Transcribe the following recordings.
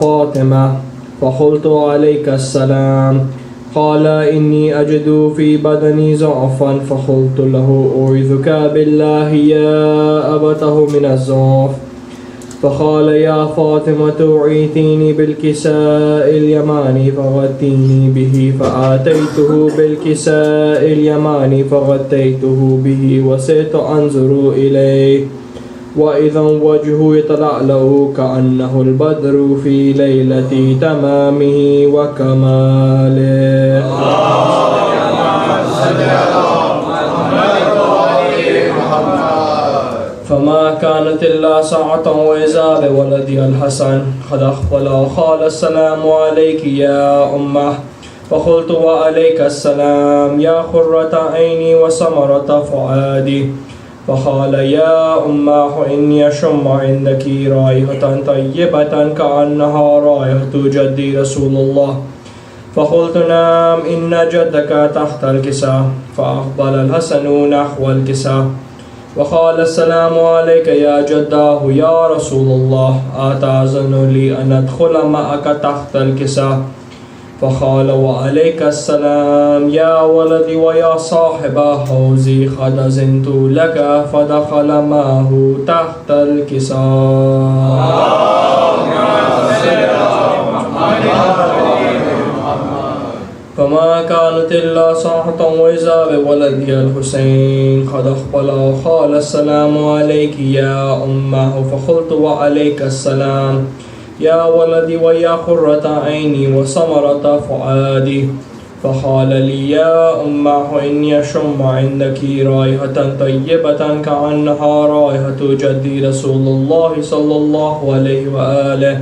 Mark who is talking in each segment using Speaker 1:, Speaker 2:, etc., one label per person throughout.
Speaker 1: فاطمة فقلت عليك السلام. قال إني أجد في بدني ضعفا. فقلت له أعوذك بالله يا أبته من الضعف. فقال يا فاطمة أعيتيني بالكساء اليماني فغطيني به. فآتيته بالكساء اليماني فغطيته به وسرت أنظر إليه وإذا وجهه يتلألأ كأنه البدر في ليلة تمامه وكماله. فما كانت إلا ساعة وإذا بولدي الحسن قد أقبل وقال السلام عليك يا أمه. فقلت وعليك السلام يا قرة عيني وثمرة فؤادي. فقال يا أمه إني أشم عندك رائحة طيبة كأنها رائحة جدي رسول الله. فقلت نعم إن جدك تحت الكساء. فأقبل الحسن نحو الكساء وقال السلام عليك يا جداه يا رسول الله أتأذن لي أن أدخل معك تحت الكساء؟ فقال وعليك السلام يا ولدي ويا صاحب حوزي قد أذنت لك. فدخل معه تحت الكساء. فما كانت إلا ساعة وإذا بولدي الحسين قد أقبل وقال السلام عليك يا أمه. فقلت وعليك السلام يا ولدي ويا قرة عيني وثمرة فؤادي. فقال لي يا أمه إني أشم عندك رائحة طيبة كأنها رائحة جدي رسول الله صلى الله عليه وآله.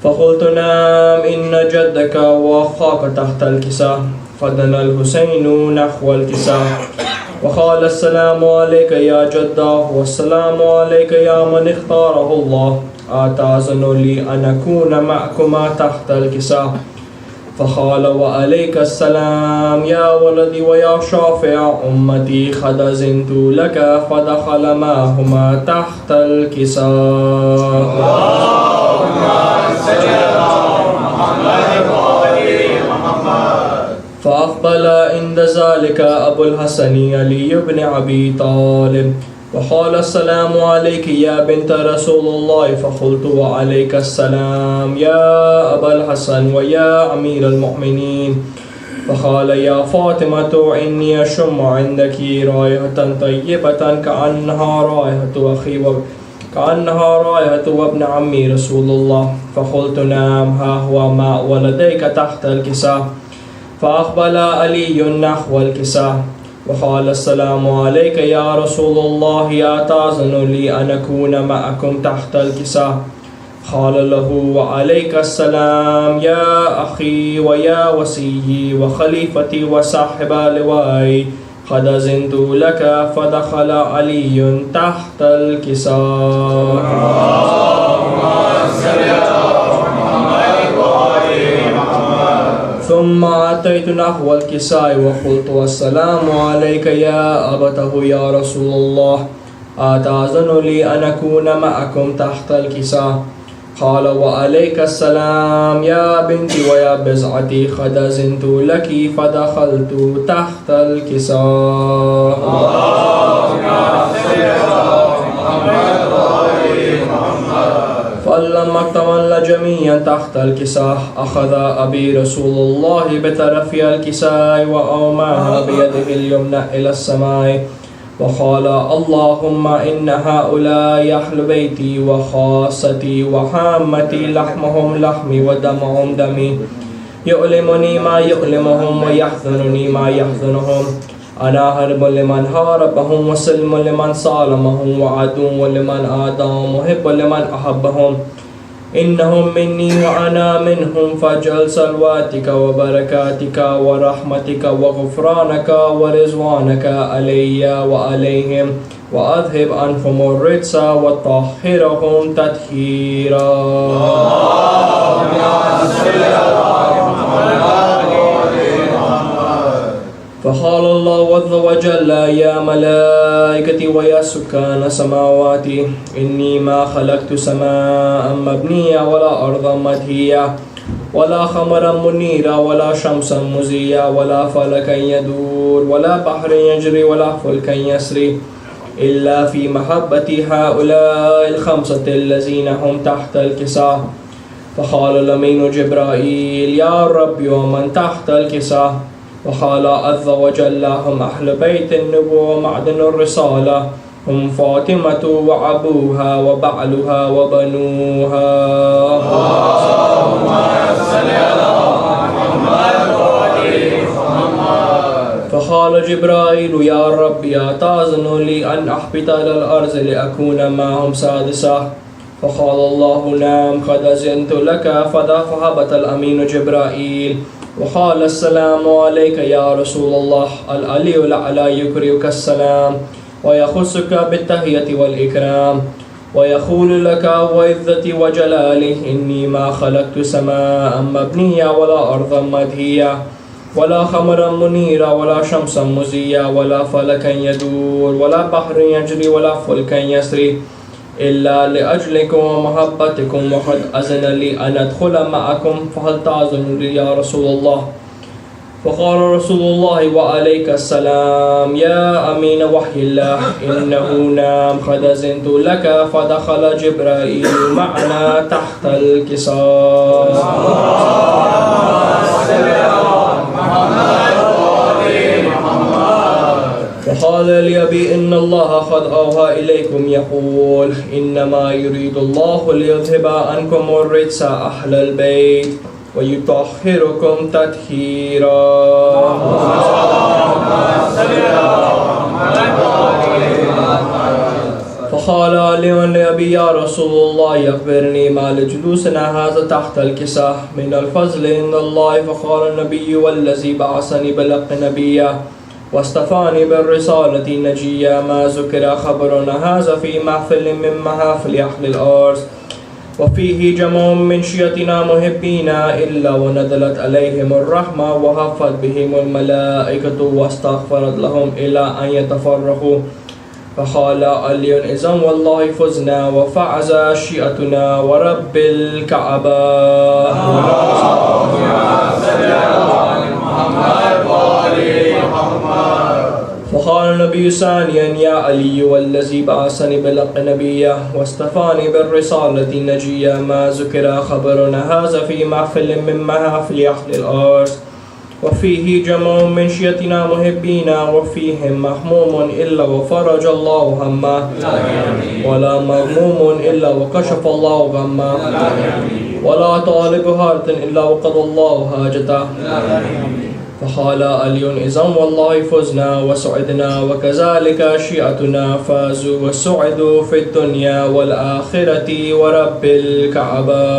Speaker 1: فقلت نعم إن جدك وأخاك تحت الكساء. فدنا الحسين نحو الكساء وقال السلام عليك يا جداه والسلام عليك يا من اختاره الله أتأذن لي أن أكون معكما تحت الكساء؟ فقال وعليك السلام يا ولدي ويا شافع أمتي قد أذنت لك. فدخل معهما تحت الكساء. فأقبل عند ذلك أبو الحسن علي بن أبي طالب وقال السلام عليك يا بنت رسول الله. فقلت وعليك السلام يا أبا الحسن ويا أمير المؤمنين. فقال يا فاطمة إني أشم عندك رائحة طيبة كأنها رائحة أخي كأنها رائحة وابن عمي رسول الله. فقلت نعم ها هو ماء ولديك تحت الكساء. فأقبل علي نحو الكساء وقال السلام عليك يا رسول الله أتأذن لي أن أكون معكم تحت الكساء؟ قال له وعليك السلام يا أخي ويا وصيي وخليفتي وصاحب لوائي قد أذنت لك. فدخل علي تحت الكساء. ثم أتيت نحو الكساء وقلت السلام عليك يا أبته يا رسول الله أتأذن لي أن أكون معكم تحت الكساء؟ قال وعليك السلام يا بنتي ويا بزعتي قد أذنت لك. فدخلت تحت الكساء. فلما اكتمل جميعا تحت الكساء أخذ أبي رسول الله بطرف الكساء وأوماها بيده اليمنى إلى السماء وقال اللهم إن هؤلاء أهل بيتي وخاصتي وحامتي لحمهم لحمي ودمهم دمي يؤلمني ما يؤلمهم ويحزنني ما يحزنهم. أنا حرب لمن حاربهم وسلم لمن سالمهم وعدو لمن آداهم محب لمن أحبهم. إنهم مني وأنا منهم. فاجعل صلواتك وبركاتك ورحمتك وغفرانك ورضوانك علي وعليهم وأذهب عنهم الرجس وطهرهم تطهيرا. فقال الله عز وجل يا ملائكة أرضيتي ويا سكان سماواتي إني ما خلقت سماء مبنية ولا أرضا مدهية ولا خمرا منيرا ولا شمسا مزيا ولا فلكا يدور ولا بحر يجري ولا فلكا يسري إلا في محبة هؤلاء الخمسة الذين هم تحت الكساء. فقال الأمين جبرائيل يا رب ومن تحت الكساء؟ وقال عز وجل هم أهل بيت النبوة ومعدن الرسالة هم فاطمة وأبوها وبعلها وبنوها. فقال جبرائيل يا رب أتأذن لي أن أحبط على الأرض لأكون معهم سادسا؟ فقال الله نعم قد أذنت لك. فهبط الأمين جبرائيل وقال السلام عليك يا رسول الله. العلي الأعلى يقرئك السلام ويخصك بالتحية والإكرام ويقول لك وعزتي وجلالي إني ما خلقت سماء مبنية ولا أرضا مدهية ولا خمرا منيرا ولا شمسا مزيا ولا فلكا يدور ولا بحر يجري ولا فلكا يسري إلا لأجلكم ومحبتكم وقد أذن لي أن أدخل معكم فهل تأذن لي يا رسول الله؟ فقال رسول الله وعليك السلام يا أمين وحي الله إنه نعم قد أذنت لك. فدخل جبرائيل معنا تحت الكساء. فقال لأبي إن الله قد أوحى إليكم يقول إنما يريد الله ليذهب عنكم الرجس أهل البيت ويطهركم تطهيرا. فقال لمن لأبي يا رسول الله أخبرني ما لجلوسنا هذا تحت الكساء من الفضل إن الله. فقال النبي والذي بعثني بالحق نبيا واصطفاني بالرسالة نجيا ما ذكر خبرنا هذا في محفل من محافل أهل الأرض وفيه جمع من شيعتنا محبين إلا ونزلت عليهم الرحمة وحفت بهم الملائكة واستغفرت لهم إلى أن يتفرقوا. فقال علي إذن والله فزنا وفعز شيعتنا ورب الكعبة. فقال النبي ثانيا يا علي والذي بعثني بالحق نبيا واصطفاني بالرسالة نجيا ما ذكر خبرنا هذا في محفل من محافل أهل الأرض وفيه جمع من شيعتنا محبين وفيهم محموم إلا وفرج الله همه ولا مغموم إلا وكشف الله غمه ولا طالب هارة إلا وقضى الله حاجته. فقال علي إذن والله فزنا وسعدنا وكذلك شيعتنا فازوا وسعدوا في الدنيا والآخرة ورب الكعبة.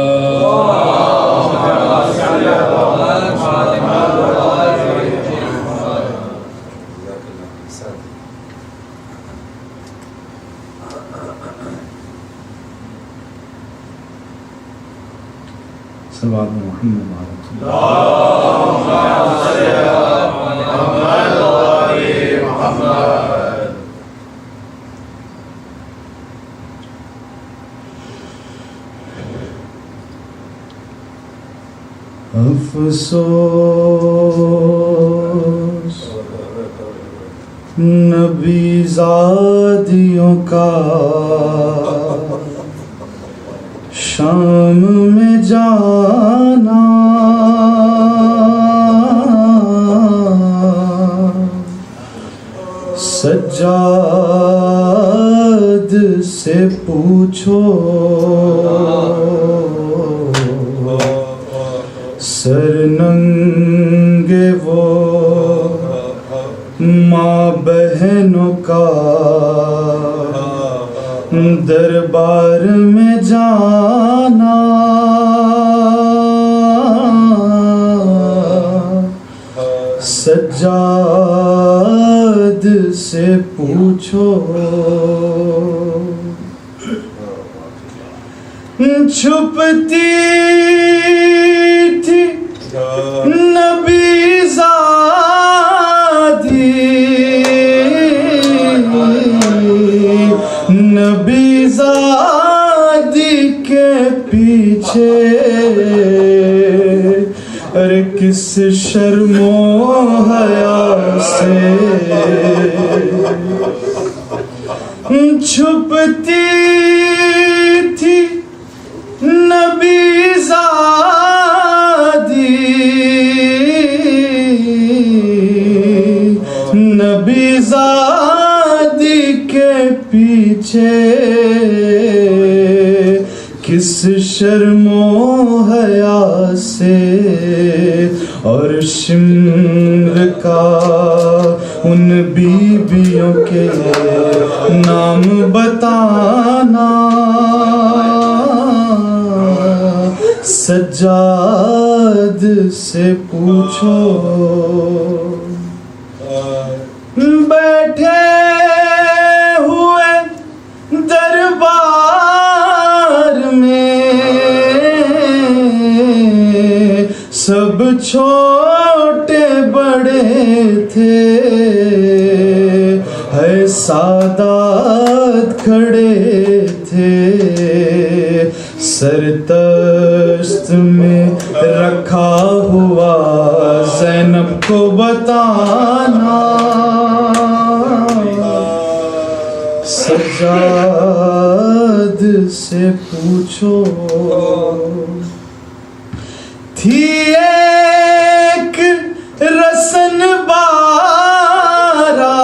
Speaker 2: صلوات محمد وعلى अफसोस नबीज़ादियों का शाम में जाना सज्जाद से पूछो सरनंगे वो माँ बहनों का दरबार में जाना सज्जाद से पूछो छुपती थी नबीज़ादी पीछे, अरे किस शर्मो हया से छुपती थी नबी ज़ादी, नबी ज़ादी के पीछे किस शर्मो हया से, और शिम्र का उन बीबियों के नाम बताना, सज्जाद से पूछो। बैठे हुए दरबार में सब छोटे बड़े थे, है सादात खड़े थे, सरतश्त में रखा हुआ ज़ैनब को बताना, सज्जाद से पूछो। थी एक रसन बारा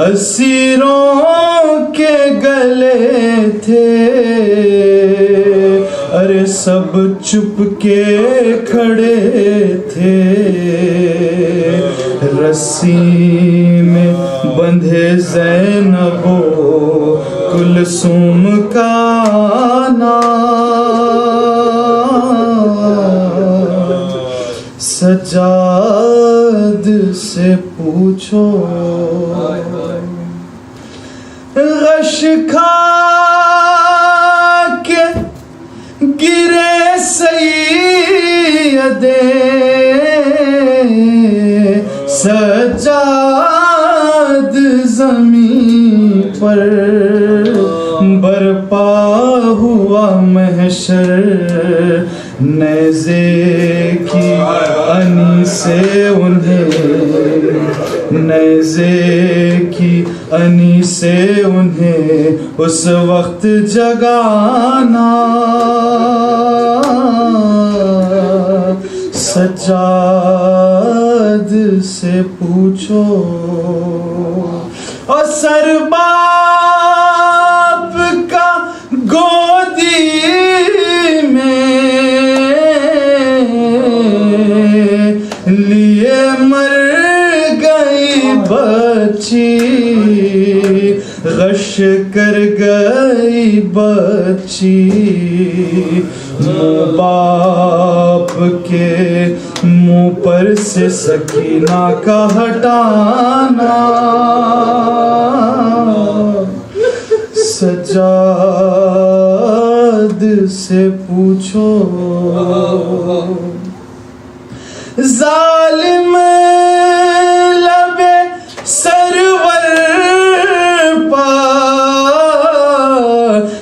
Speaker 2: असीरों के गले थे, अरे सब चुप के खड़े थे, रस्सी में बंधे ज़ैनबो कुलसूम का नाम, सज्जाद से पूछो। गश खा के गिरे सैयदे सज्जाद ज़मीन पर, बरपा हुआ महशर, नेज़े की अनी से उन्हें, नेज़े की अनी से उन्हें उस वक्त जगाना, सज्जाद से पूछो। और सरबाप का गोदी में लिए मर गई बच्ची, गश कर गई बच्ची, बाप के मुंह पर से सकीना का हटाना, सज्जाद से पूछो। जालिम लबे सरवर पर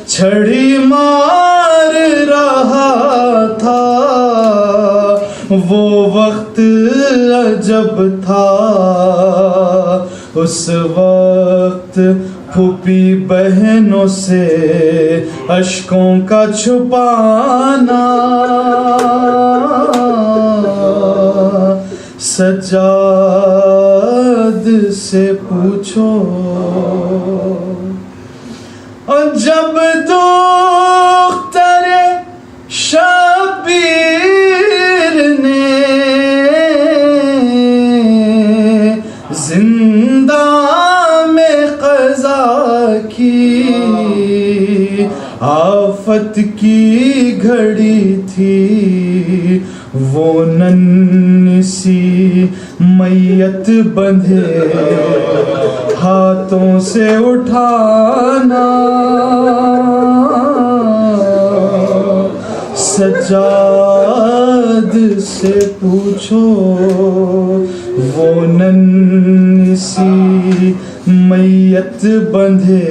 Speaker 2: छड़ी मार रहा था, वो वक्त अजब था, उस वक्त फूफी बहनों से अश्कों का छुपाना, सज्जाद से पूछो। और जब दुख्तरे शबीर ने जिंदा में क़ज़ा की, आफत की घड़ी थी, वो नन्ही सी मैयत बंधे हाथों से उठाना, सज्जाद सज्जाद से पूछो वो नन्ही सी मैयत बंधे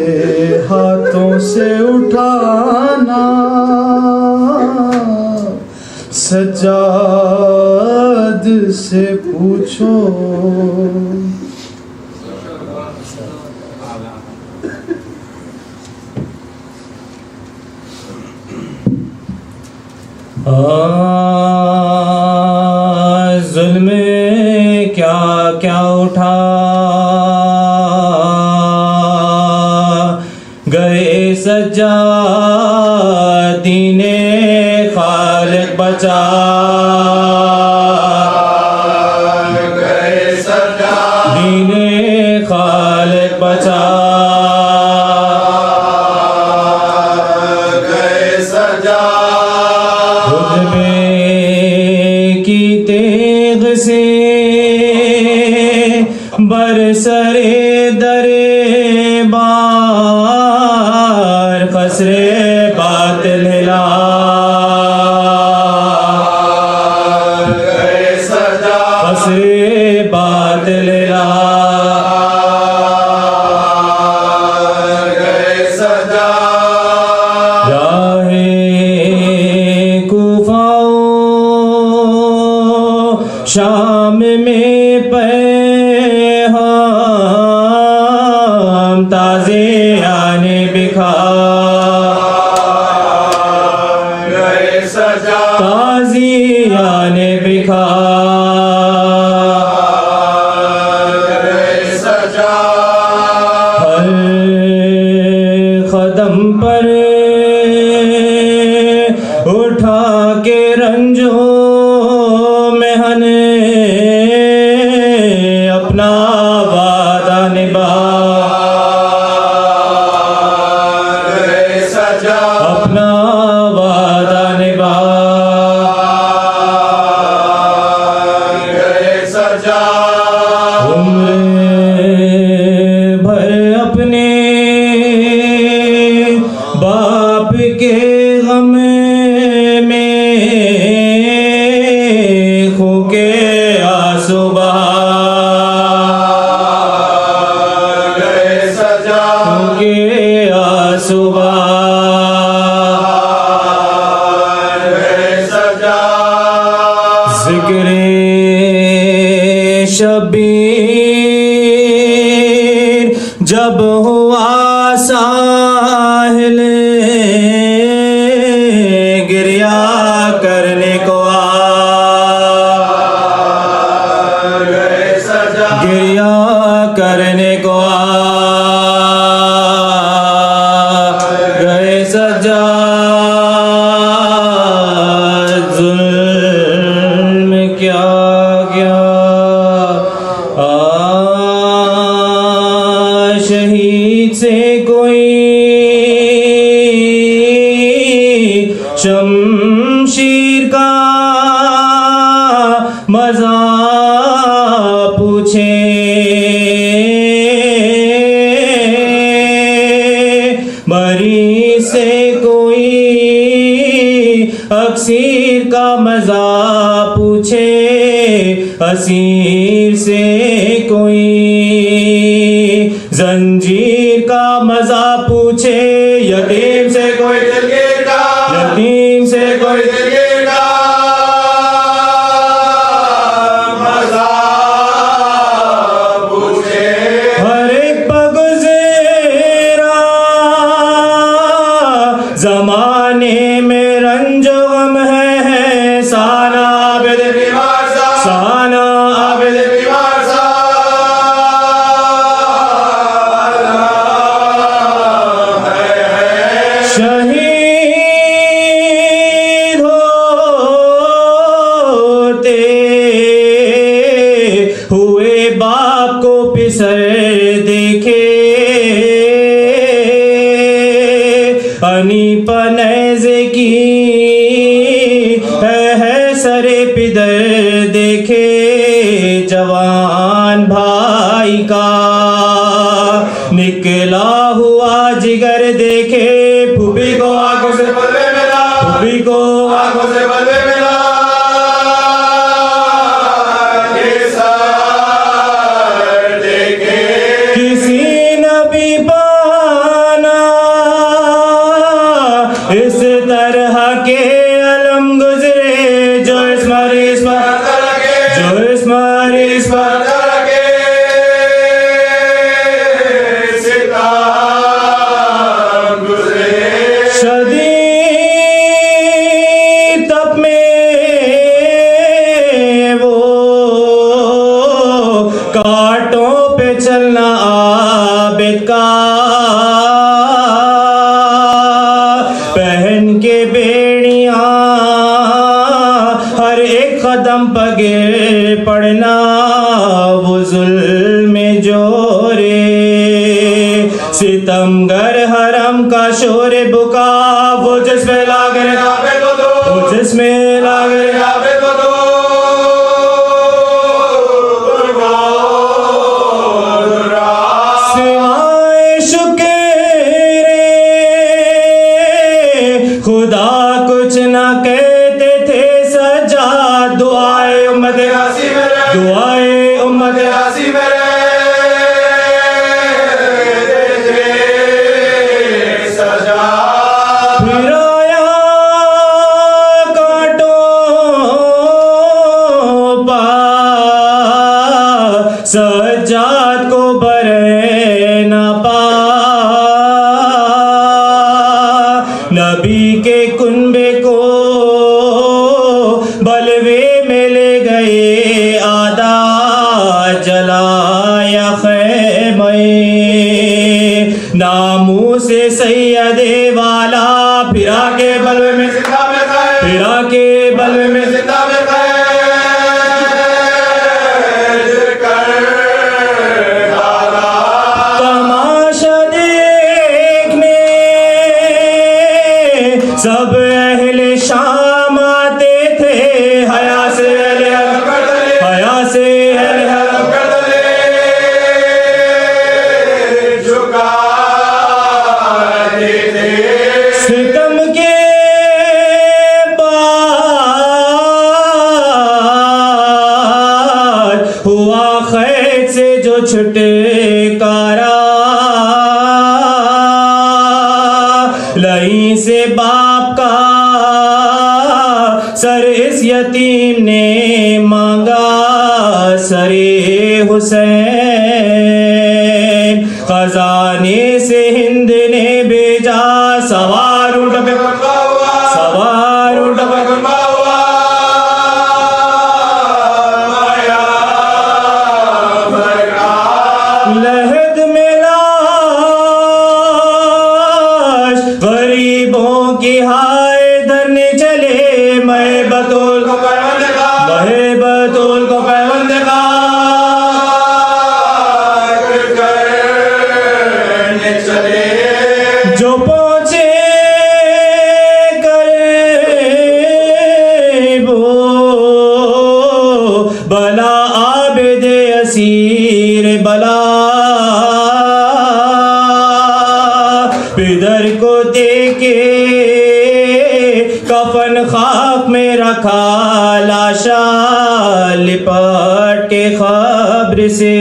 Speaker 2: हाथों से उठाना। सज्जाद से पूछो।
Speaker 1: जुल्म क्या क्या उठा गए सज्जाद दीने खालिक बचा गए सज्जाद दीने खालिक बचा गए सज्जाद खुतबे की तेग से बरसरे दरे बार खसरे बातिल हिला गए सज्जाद खसरे बातिल हिला गए सज्जाद राहे कुफा शाम में पैगाम ताज़े आने बिखा गए सज्जाद ताज़ी आने बिखा गए सज्जाद हर कदम पर उठा के रंजो अपना वादा निभा गए सज्जाद अपना वादा निभा गए सज्जाद उम्र भर अपने बाप के गम में खो के आंसू बहा शबीर जब हुआ साहिल गिरिया करने को आ गए सज्जाद गिरिया करने को आ गए सज्जाद जुल्म क्या क्या शहीद से कोई शमशीर का मजा पूछे मरी से कोई अक्सीर का मजा पूछे असीर से कोई जंजीर का मजा पूछे यतीम से कोई दिलगीर का यतीम से कोई दिलगीर का मजा पूछे हर एक पगुज़ेरा ज़माने में रंज गम है साना आबिद बीमार सा साना आबिद बीमार सा शहीद होते हुए बाप को पिसर देखे अनी पनेज़े की है सरे पिदर देखे जवान भाई का निकला हुआ जिगर देखे फूफी को आंखों से बलवे मिला फूफी को आंखों से बलवे मिला
Speaker 2: के अलम गुजरे जो इस मरीज पर जो इस मरीज पर शदीद तप में वो कांटों पे चलना आबिद का पहन के बेड़ियां हर एक कदम पर गिर पड़ना वो जुल्म जोरे सितमगर हरम का शोर बुका वो जिसमें लागे वो जिसमें लागे सिवाय शुक्र खुदा कुछ ना कहते थे सज्जाद दुआए उम्मत दुआए उम्मत सज्जाद को बरे न पा नबी के कुनबे को बलवे में ले गए आदा जलाया खैमे नामू से सैयदे वाला फिरा के बलवे में फिरा के बलवे में सब अहले शाम आते थे हया से सितम के बाद हुआ खैर से जो छुटकारा लही से बाप का सर इस यतीम ने मांगा सरे हुसैन खजाने से हिंद ने भेजा सवार ऊंट पे लहद में लाश गरीबों की हाय धरने चले मैं बतूल को पैवंद का जो पहुंचे करीबो बला आबिद असीर बला पिदर को देके कफन खाक में रखा लाशा लिपट के खब्र से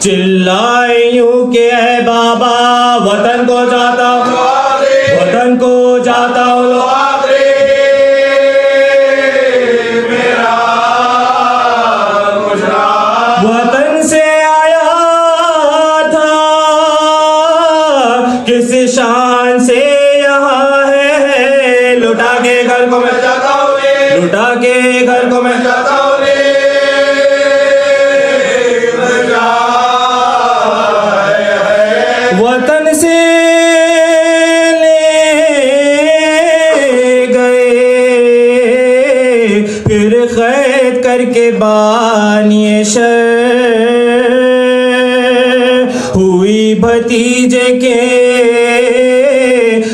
Speaker 2: चिल्लाए यूं के है बाबा वतन को जाता हूँ वतन से आया था किस शान से यहाँ है लुटा के घर को मैं जाता हूँ वतन से ले गए फिर कैद करके बानिए शर हुई भतीजे के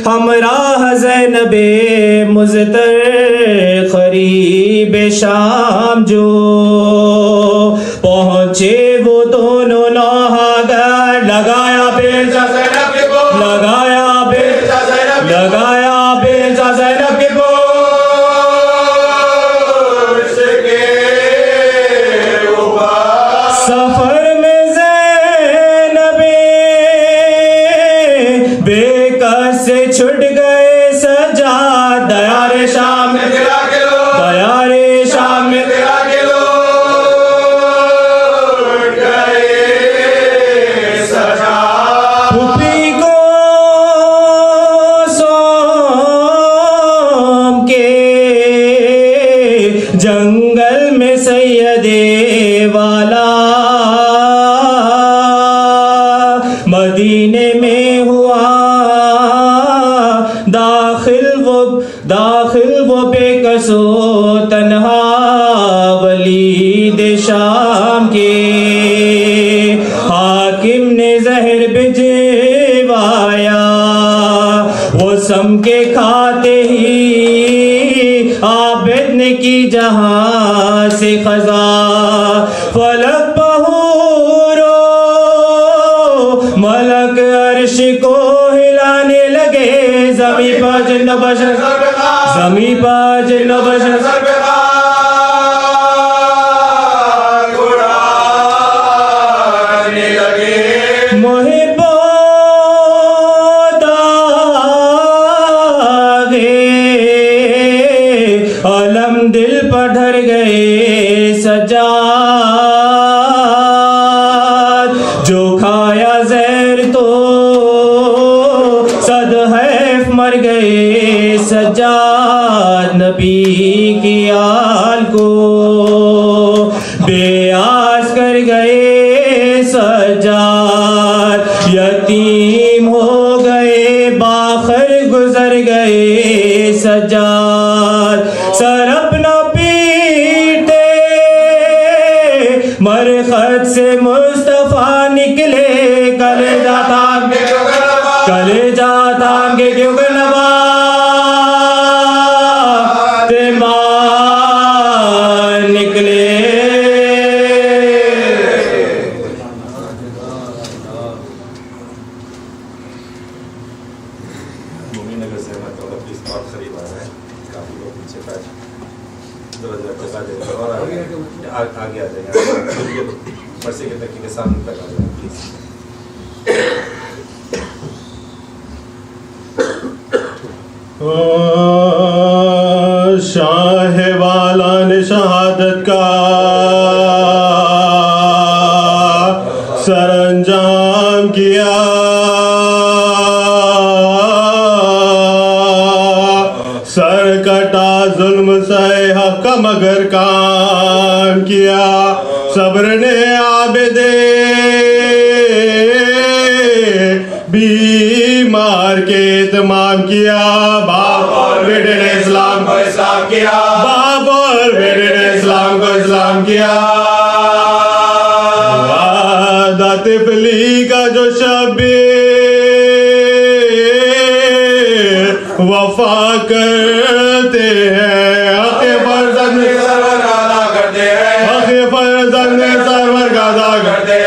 Speaker 2: हमराह ज़ैनबे मुज़तर क़रीब शाम जो पहुँचे वो दोनों नौहागर लगाया बेजा ज़ैनब के बोल सफर में ज़ैनबे बेकस से छुट गए सजा दाखिल वो बेकसो तन्हा वलीद शाम के हाकिम ने जहर भिजवाया वो सम के खाते ही आबिद ने की जहां से खजा फलक बहूरो मलक अर्श को हिलाने लगे ज़मीं पर जिन्न बशर ज़मीं पर जिन्न बशर उड़ाने लगे अलम दिल पर ढर गए सज्जाद जो खाया जहर तो सद हैफ मर गए सज्जाद नबी की आल को बेआस कर गए सज्जाद यतीम हो गए बाखर गुजर गए सज्जाद सर अपना पीटे मरखत से मुस्तफा निकले कले जाता के क्यों नवा ते मां निकले
Speaker 3: आगे आ जाएंगे पर्से के तक के सामने तक आ जाए प्लीज।
Speaker 4: शाह वाला ने शहादत का सरंजाम किया सर कटा जुल्म से हक मगर काम किया सब्र ने आबिदे बीमार के तमाम किया बाप और बेटे ने इस्लाम को इस्लाम किया बाप और बेटे ने इस्लाम को इस्लाम किया तिफली का जो शब्बीर वफा करते हैं हक़े फर्जंद में सरवर का अदा करते हैं हक़े फर्जंद में सरवर का अदा करते हैं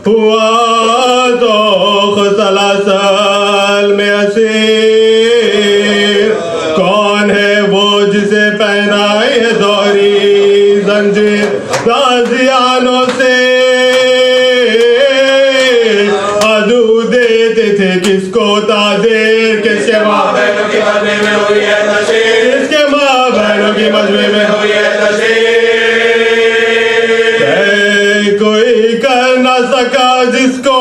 Speaker 4: हुआ तो सलासल में असीर कौन है वो जिसे पहनाए है दोहरी जंजीर ताजियानों से अदू देते थे किसको ताजीर किसके माँ बहनों की मजमे में हुई है तशरीर किसके माँ बहनों की मजमे में हुई है तशरीर कोई कर न सका जिसको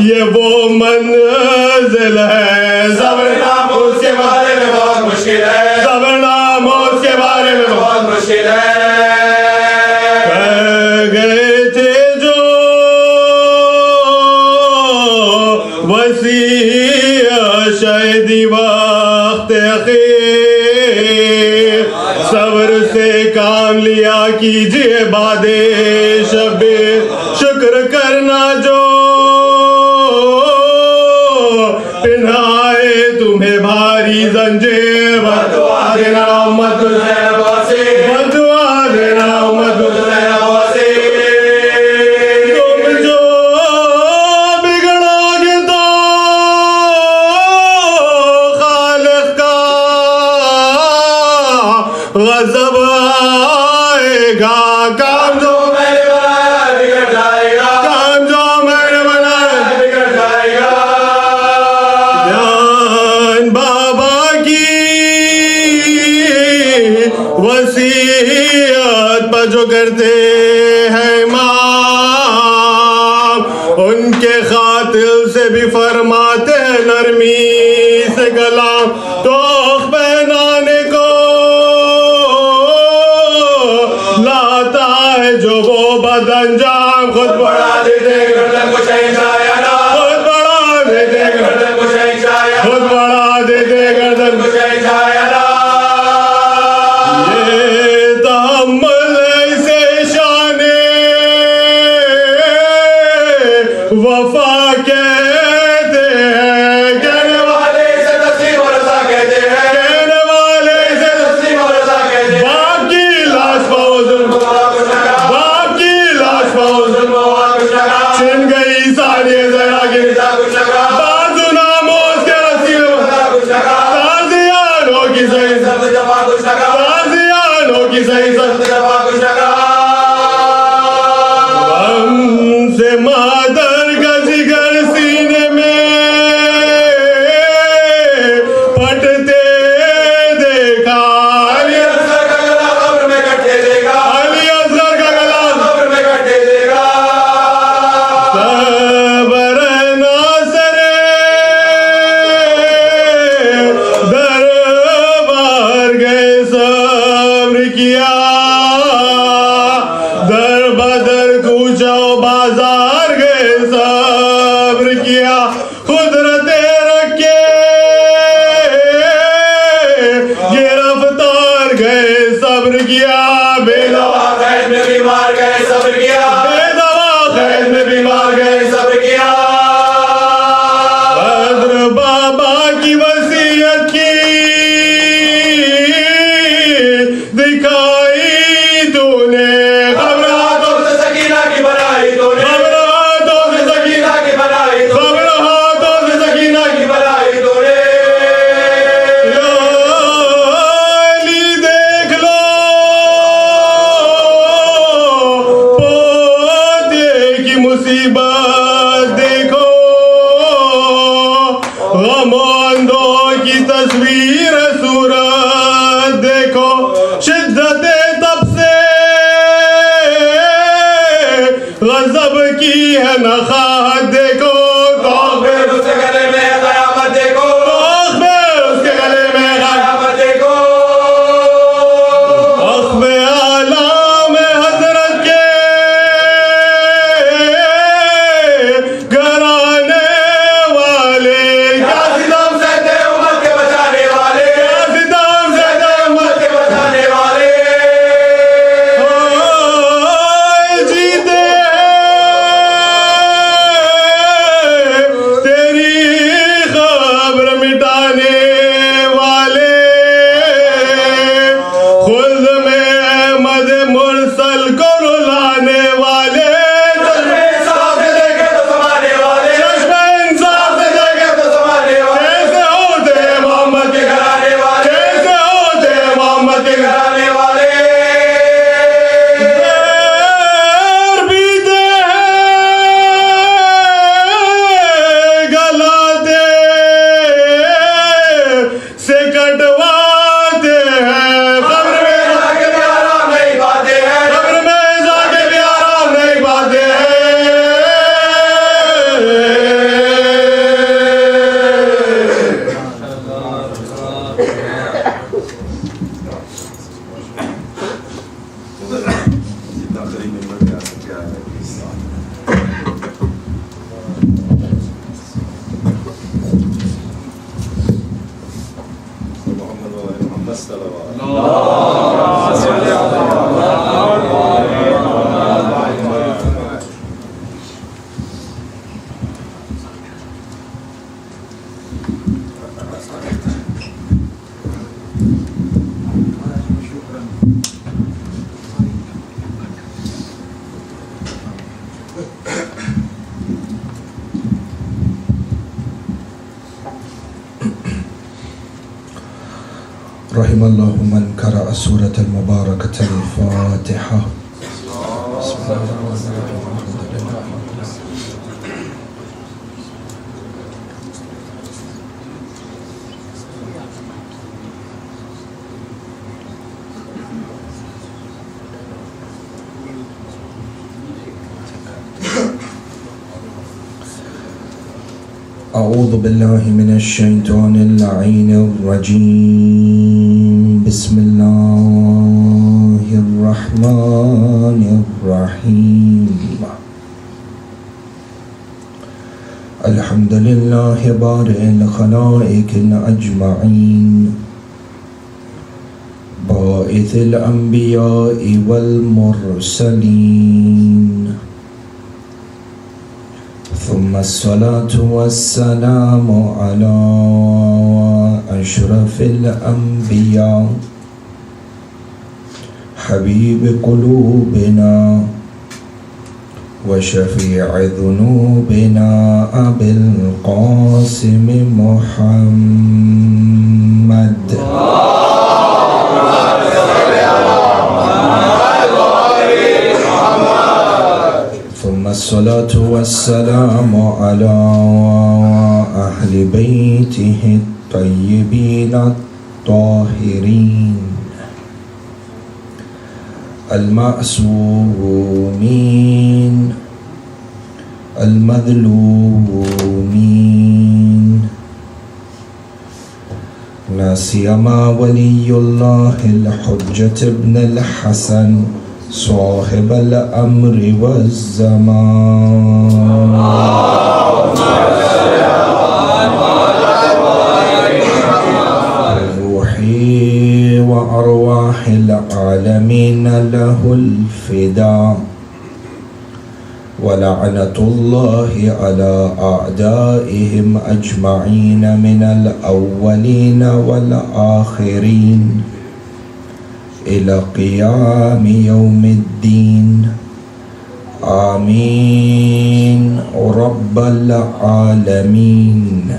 Speaker 4: ये वो मंजिल है ज़बरनाम उसके बारे में बहुत मुश्किल है ज़बरनाम उसके बारे में बहुत मुश्किल है गए थे जो वसीयत शहीदी वक्त अखीर सब्र से काम लिया कीजिए बादे शबीर शुक्र करना जो पिन्हाए तुम्हें भारी जंजीर बदुआ देना उम्मत बदुआ देना उम्मत तुम जो बिगड़ोगे तो खालिक का गज़ब आएगा काम जो मैंने बनाया बिगड़ जाएगा काम जो मैंने बनाया बिगड़ जाएगा ध्यान बाबा की वसीयत पर जो करते हैं इमाम उनके खातिल से भी फरमाते हैं नरमी से कलाम तो पहनाने को लाता है जो वो बदअंजाम खुद बढ़ा देते गर्दन को शहंशाह या नाम खुद बढ़ा देते गर्दन को शहंशाह या खुद बढ़ा देते गर्दन को शहंशाह या नाम ये तहम्मुल से शाने वफा कहते हैं कहने वाले से तस्लीम और रज़ा कहते हैं कहने वाले से तस्लीम और रज़ा कहते हैं बाप की लाश पाओ जुल्म बाप की लाश पाओ जुल्म छिन गई सारी ज़रा की कुछ लगा बाजू नामों के रस्सी में कुछ लगा ताज़ियानों की सही सब जमा कुछ लगा ताज़ियानों की सही सब जमा कुछ लगा हमसे मादर का जिगर सीने में फटते देखा अली असगर का गला कब्र में कटे देखा अली असगर का गला कब्र में कटे देखा सबर नासरे दरबार गए सब्र किया दर बदर कूचा बाजार गए सब्र किया कुदरते रखे ये रफ्तार गए सब्र किया बेदवा खैर में बीमार गए सब्र किया बेदवा खैर में बीमार गए सब्र किया बद्र बाबा की वसीयत की दिखाई तूने खबर हाथों से सकीना की बनाई तूने खबर हाथों से सकीना की बनाई खबर हाथों से सकीना की बनाई तूने या अली देख लो पोते की मुसीबत देखो गमोंदों की तस्वीर सूरत देखो शिद्दत तब से गजब की है नखाहत देखो कौख में उसके गले में कयामत देखो कौख में उसके गले में कयामत देखो कौख में आलाम हजरत के घराने वाले क्या सितम सहते उम्मत के बचाने वाले क्या सितम सहते उम्मत के बचाने वाले जीते तेरी खबर मिटाने वाले खुद में अहमद मुरसल को रुलाने वाले चश्मे इंसाफ से देखे तो समाने वाले चश्मे इंसाफ से देखे तो समाने वाले कैसे होते हैं मोहम्मद के घराने वाले कैसे होते हैं मोहम्मद के घराने वाले पैर बीते हैं गलाते से कटवाते हैं कब्र में जाके भी आराम नहीं पाते हैं कब्र में जाके भी आराम नहीं पाते हैं जितना करीब मेंबर क्या क्या है मोहम्मद सल्लल्लाहु
Speaker 5: रहिमल्लाहु मन क़रअ सूरतल मुबारकतल फातिहा। अऊज़ु बिल्लाहि मिनश शैतानिर रजीम। बिस्मिल्लाहिर रहमानिर الرحيم. الحمد لله بارئ الخلائق أجمعين، باعث الأنبياء والمرسلين، ثم الصلاة والسلام على أشرف الأنبياء حبيب قلوبنا وشفيع ذنوبنا أبي القاسم محمد. ثم الصلاة والسلام على أهل بيته الطيبين الطاهرين المعصومين المظلومين، لا سيما ولي الله الحجة ابن الحسن صاحب الأمر والزمان، روحي وأرواح العالمين له الفداء، ولعنة الله على أعدائهم أجمعين من الأولين والآخرين إلى قيام يوم الدين. آمين رب العالمين.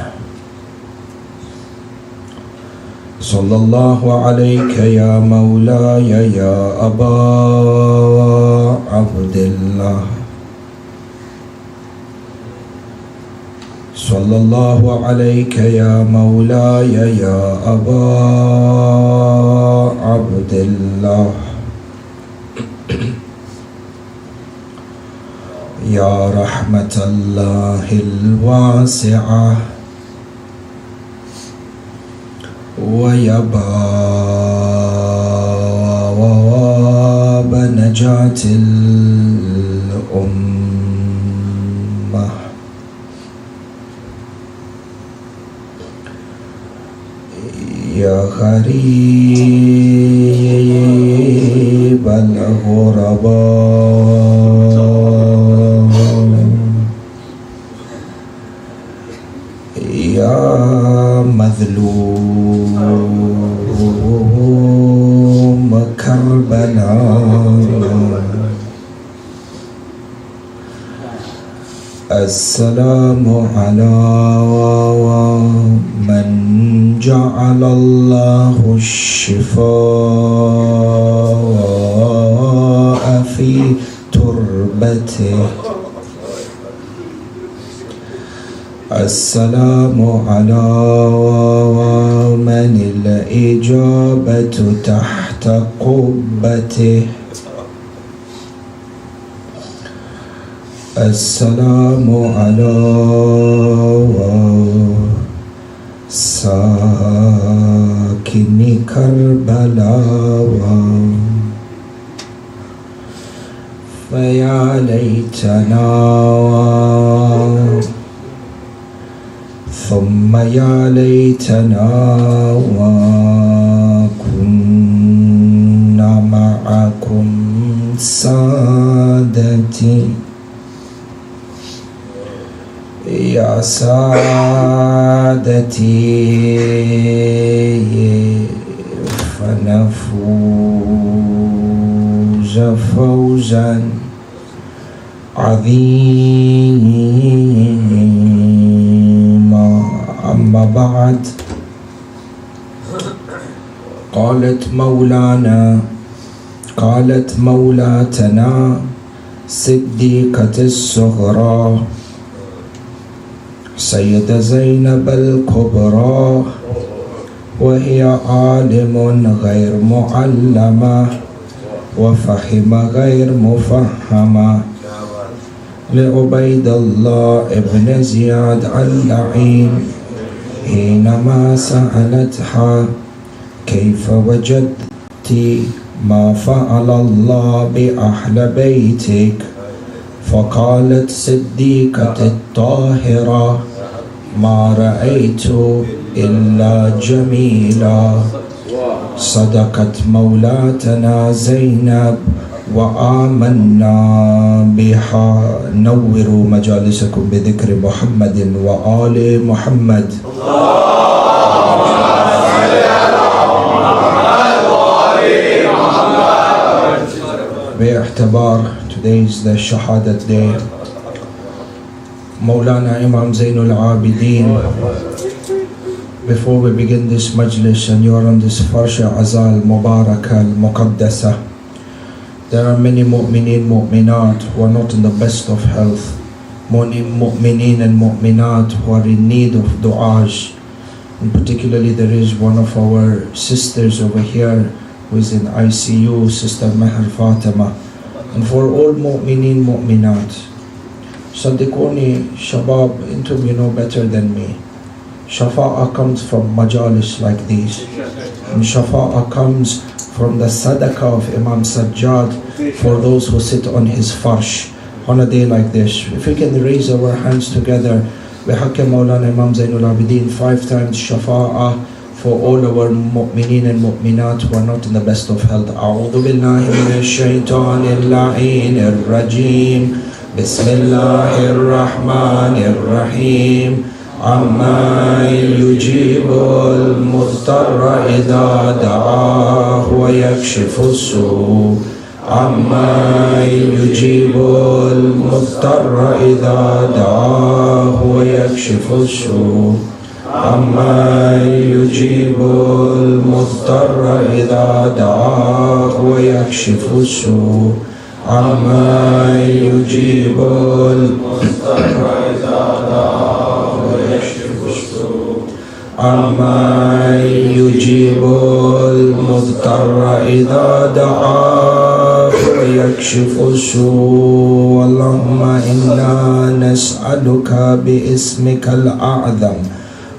Speaker 5: صلى الله عليك يا مولاي يا أبا عبد الله، صلى الله عليك يا مولاي يا أبا عبد الله، يا رحمة الله الواسعة ويا باب نجاة الأمة، يا غريب الغرباء، يا مظلوم كربلاء، السلام على من جعل الله الشفاء في تربته، السلام على من الإجابة تحت قبته، السلام على ساكن كربلاء، فيا ليتنا ثم يا ليتنا وكنا معكم سادتي، يا سادتي، فنفوز فوزا عظيما. أما بعد، قالت مولاتنا صديقة الصغرى سيدة زينب الكبرى، وهي عالم غير معلمة وفهم غير مفهمة، لعبيد الله ابن زياد اللعين حينما سألتها كيف وجدت ما فعل الله بأهل بيتك. فقالت صديقة الطاهرة ما رأيت إلا جميلا. صدقت مولاتنا زينب وآمنا بها. نوروا مجالسكم بذكر محمد وآل محمد. باعتبار today is the Shahadat day, Moulana Imam Zainul Abidin, before we begin this Majlis and you are on this Farsha Azal Mubarak al Muqaddasa, there are many mu'mineen, mu'minat who are not in the best of health, many mu'mineen and mu'minat who are in need of du'as. And particularly there is one of our sisters over here who is in ICU, Sister Meher Fatima. And for all mu'mineen, mu'minat, Saddiquni, Shabab, intum you know better than me. Shafa'ah comes from majalis like these. And Shafa'ah comes from the sadaqah of Imam SAJJAD for those who sit on his farsh on a day like this. If we can raise our hands together, bihaqqi Moulana Imam Zainul Abidin, 5 times Shafa'ah for all our mu'mineen and mu'minat who are not in the best of health. A'udhu billahi minash shaitanir la'inir rajim. Bismillahir rahmanir rahim. Amma yujibul mudtarra idha da'ah wa yakshifu su. Amma yujibul mudtarra idha da'ah wa yakshifu su. أما يجيب المضطر إذا دعاه ويكشف السوء. أما يجيب المضطر إذا دعاه ويكشف السوء. أما يجيب المضطر إذا دعاه ويكشف السوء. اللهم إنا نسألك باسمك الأعظم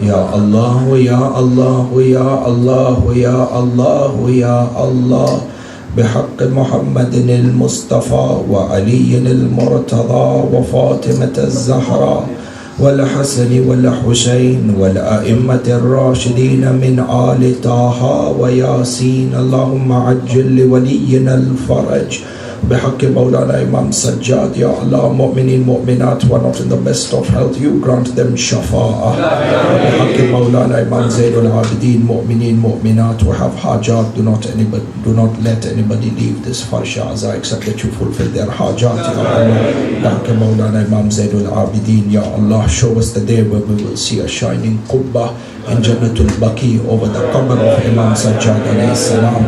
Speaker 5: يا الله يا الله يا الله يا الله يا الله بحق محمد المصطفى وعلي المرتضى وفاطمة الزهراء والحسن والحسين والأئمة الراشدين من آل طه وياسين. اللهم عجل لولينا الفرج بحق مولانا Imam SAJJAD. Ya Allah, mu'mineen, mu'minat who are not in the best of health, you grant them shafa'ah. بحق مولانا Imam Zainul Abidin, mu'mineen, mu'minat who have hajat, do not let anybody leave this farsha aza except that you fulfill their hajat. Ya Allah, بحق مولانا Imam Zainul Abidin. Ya Allah, show us the day where we will see a shining qubba in Jannatul Baqi over the qabr of Imam SAJJAD alayhi salam.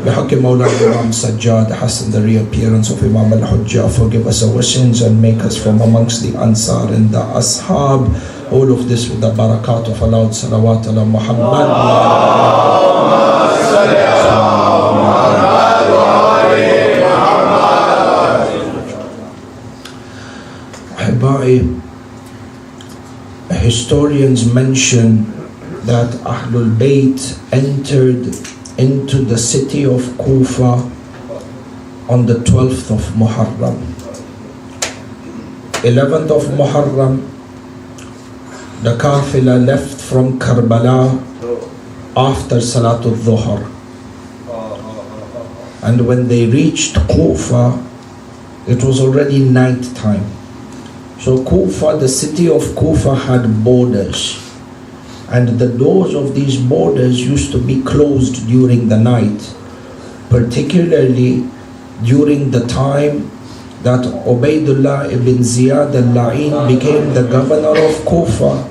Speaker 5: بحق مولانا Imam SAJJAD, hasten the reappearance of Imam al-Hujjah. Forgive us our sins and make us from amongst the Ansar and the Ashab. All of this with the barakat of allowed salawat ala Muhammad. Ahibbai, historians mention that Ahlul Bayt entered into the city of Kufa on the 12th of Muharram. 11th of Muharram, the Kafila left from Karbala after Salatul Dhuhr. And when they reached Kufa, it was already night time. So Kufa, the city of Kufa had borders. And the doors of these borders used to be closed during the night, particularly during the time that Ubaidullah ibn Ziyad al-La'in became the governor of Kufa.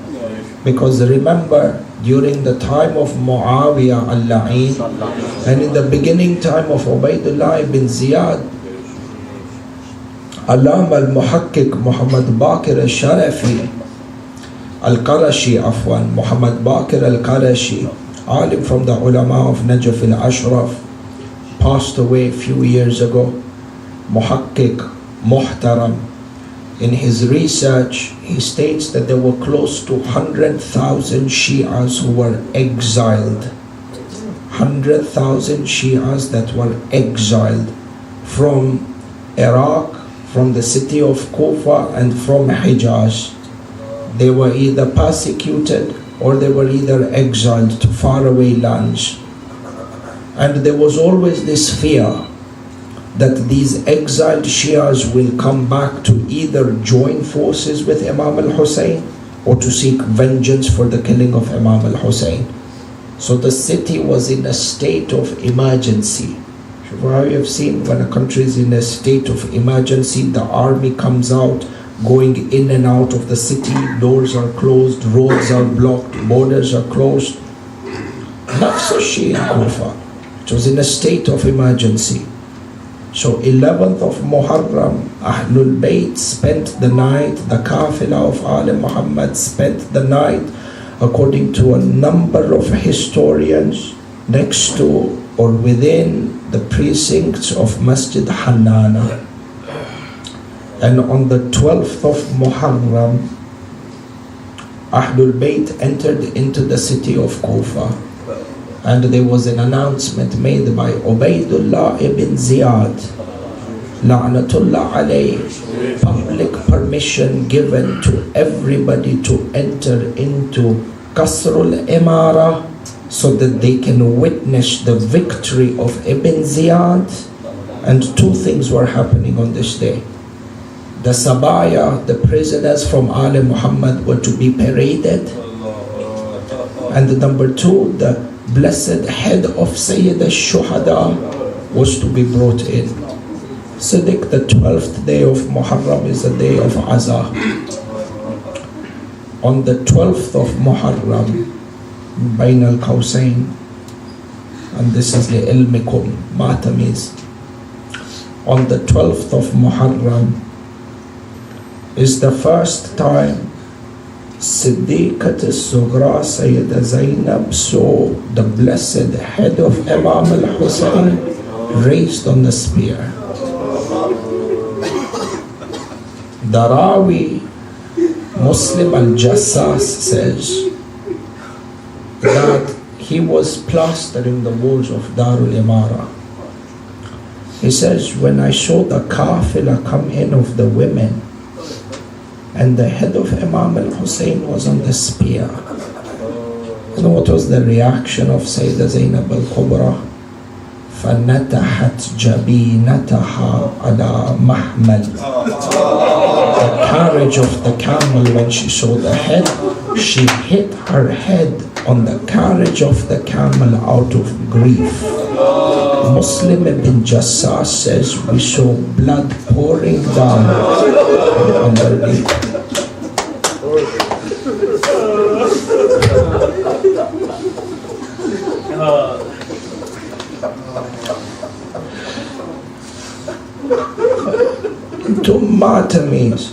Speaker 5: Because remember, during the time of Muawiyah al-La'in and in the beginning time of Ubaidullah ibn Ziyad, Alam al-Muhakkik Muhammad Baqir al-Sharafi Al-Qarashi, Muhammad Baqir Al-Qarashi, alim from the ulama of Najaf al-Ashraf, passed away a few years ago. Muhakkik, Muhtaram. In his research, he states that there were close to 100,000 Shias who were exiled. 100,000 Shias that were exiled from Iraq, from the city of Kufa, and from Hijaz. They were either persecuted or they were either exiled to faraway lands. And there was always this fear that these exiled Shias will come back to either join forces with Imam al-Hussein or to seek vengeance for the killing of Imam al-Hussein. So the city was in a state of emergency. How you have seen when a country is in a state of emergency, the army comes out, going in and out of the city, doors are closed, roads are blocked, borders are closed. Nafs al-Shay in Kufa, it was in a state of emergency. So 11th of Muharram, Ahlul Bayt spent the night, the Kafilah of Ali Muhammad spent the night, according to a number of historians, next to or within the precincts of Masjid Hanana. And on the 12th of Muharram, Ahlul Bayt entered into the city of Kufa. And there was an announcement made by Ubaydullah ibn Ziyad, La'natullah alayh, public permission given to everybody to enter into Qasrul Imara so that they can witness the victory of Ibn Ziyad. And two things were happening on this day. The Sabaya, the prisoners from Ali Muhammad, were to be paraded. And number two, the blessed head of Sayyida Shahadat was to be brought in. Siddiq, the 12th day of Muharram, is a day of Azah. On the 12th of Muharram, Bain al-Qawsayn, and this is li'ilmikum, Matamis. On the 12th of Muharram is the first time Siddiqat al-Sughra Sayyida Zaynab saw the blessed head of Imam al-Hussein raised on the spear. The Rawi Muslim al-Jassas says that he was plastering the walls of Darul Imara. He says, when I saw the Kafilah come in of the women, and the head of Imam al-Hussein was on the spear. You know what was the reaction of Sayyida Zaynab al-Kubra? فَنَتَحَتْ جَبِينَتَهَا عَلَى مَحْمَلٍ. The carriage of the camel, when she saw the head, she hit her head on the carriage of the camel out of grief. Muslim ibn Jassas says we saw blood pouring down underneath. To Matamis,